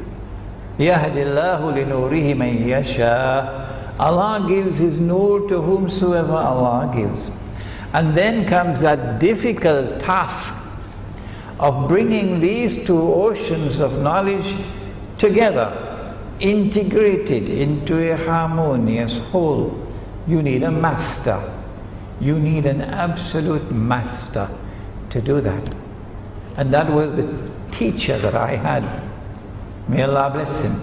يَهْدِ اللَّهُ لِنُورِهِ مَنْ يَشَاءُ. Allah gives His nur to whomsoever Allah gives. And then comes that difficult task of bringing these two oceans of knowledge together, integrated into a harmonious whole. You need a master. You need an absolute master to do that. And that was the teacher that I had. May Allah bless him.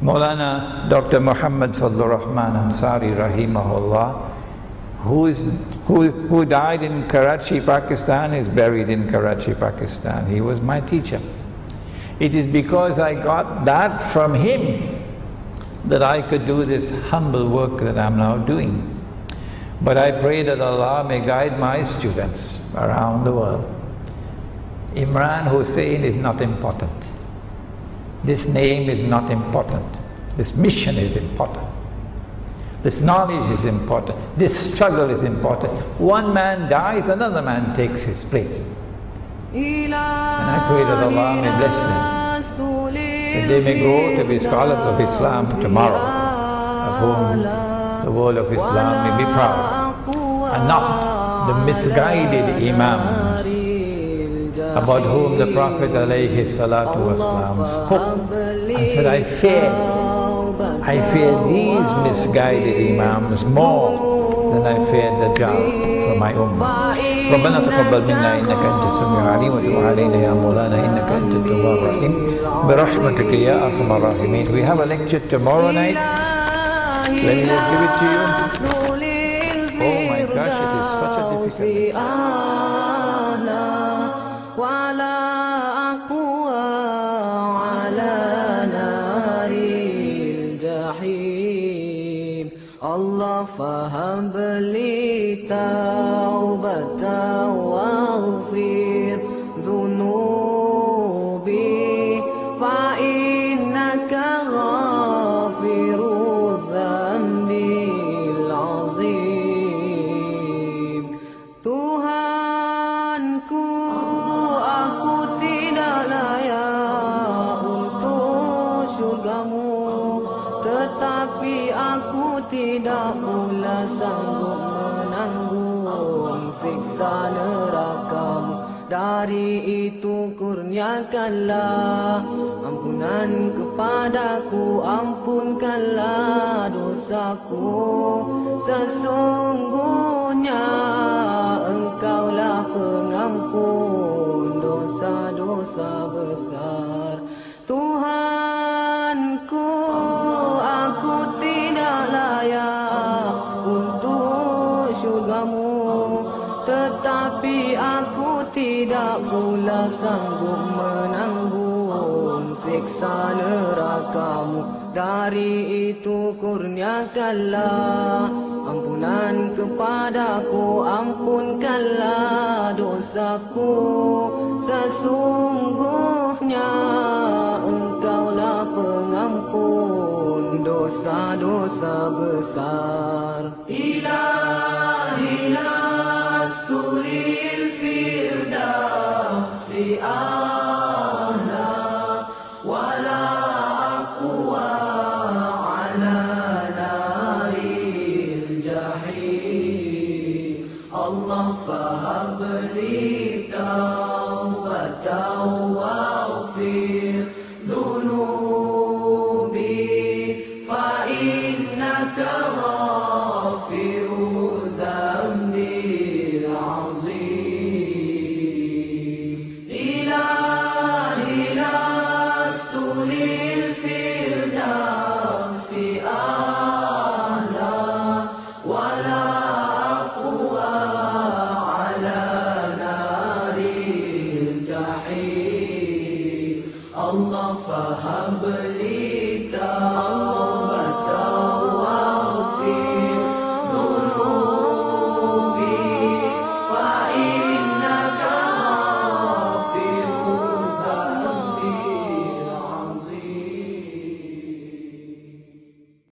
Maulana Dr. Muhammad Fadlur Rahman Ansari Rahimahullah, who died in Karachi, Pakistan, is buried in Karachi, Pakistan. He was my teacher. It is because I got that from him that I could do this humble work that I'm now doing. But I pray that Allah may guide my students around the world. Imran Hussain is not important. This name is not important. This mission is important. This knowledge is important. This struggle is important. One man dies, another man takes his place. And I pray that Allah may bless them, that they may grow to be scholars of Islam tomorrow, of whom the world of Islam may be proud, and not the misguided imams about whom the Prophet alayhi salatu wasalam spoke and said, I fear these misguided imams more than I feared Dajjal for my ummah. ربنا تقبل منا إنك أنت السميع العليم وتب علينا يا مولانا إنك أنت التواب الرحيم برحمتك يا أرحم الراحمين. We have a lecture tomorrow night. Let me just give it to you. Oh my gosh, it is such a difficult Allah faham beli taubatan waghfir dhunubi fa innaka ghafiru dhanbil azim. Tuhanku, aku tidak layak untuk syurgamu, tetapi aku tidak pula sanggup menanggung siksa nerakamu. Dari itu kurniakanlah ampunan kepadaku, ampunkanlah dosaku. Sesungguhnya Engkaulah pengampun dosa-dosa besar. Tuhanku, aku tidak layak untuk syurgamu, tetapi aku tidak pula sanggup menanggung siksa nerakamu. Dari itu kurniakanlah ampunan kepadaku, ampunkanlah dosaku. Sesungguhnya Engkaulah pengampun dosa-dosa besar. Ilahi lastu lil firdausi a'la wala aqwa ala naril jahim. Allah fahab li taubatan waghfir dhunubi fa innaka ghafiru dhanbil azim. Ilahi lastu lil firdausi a'la wala aqwa ala naril jahim. Allah faham li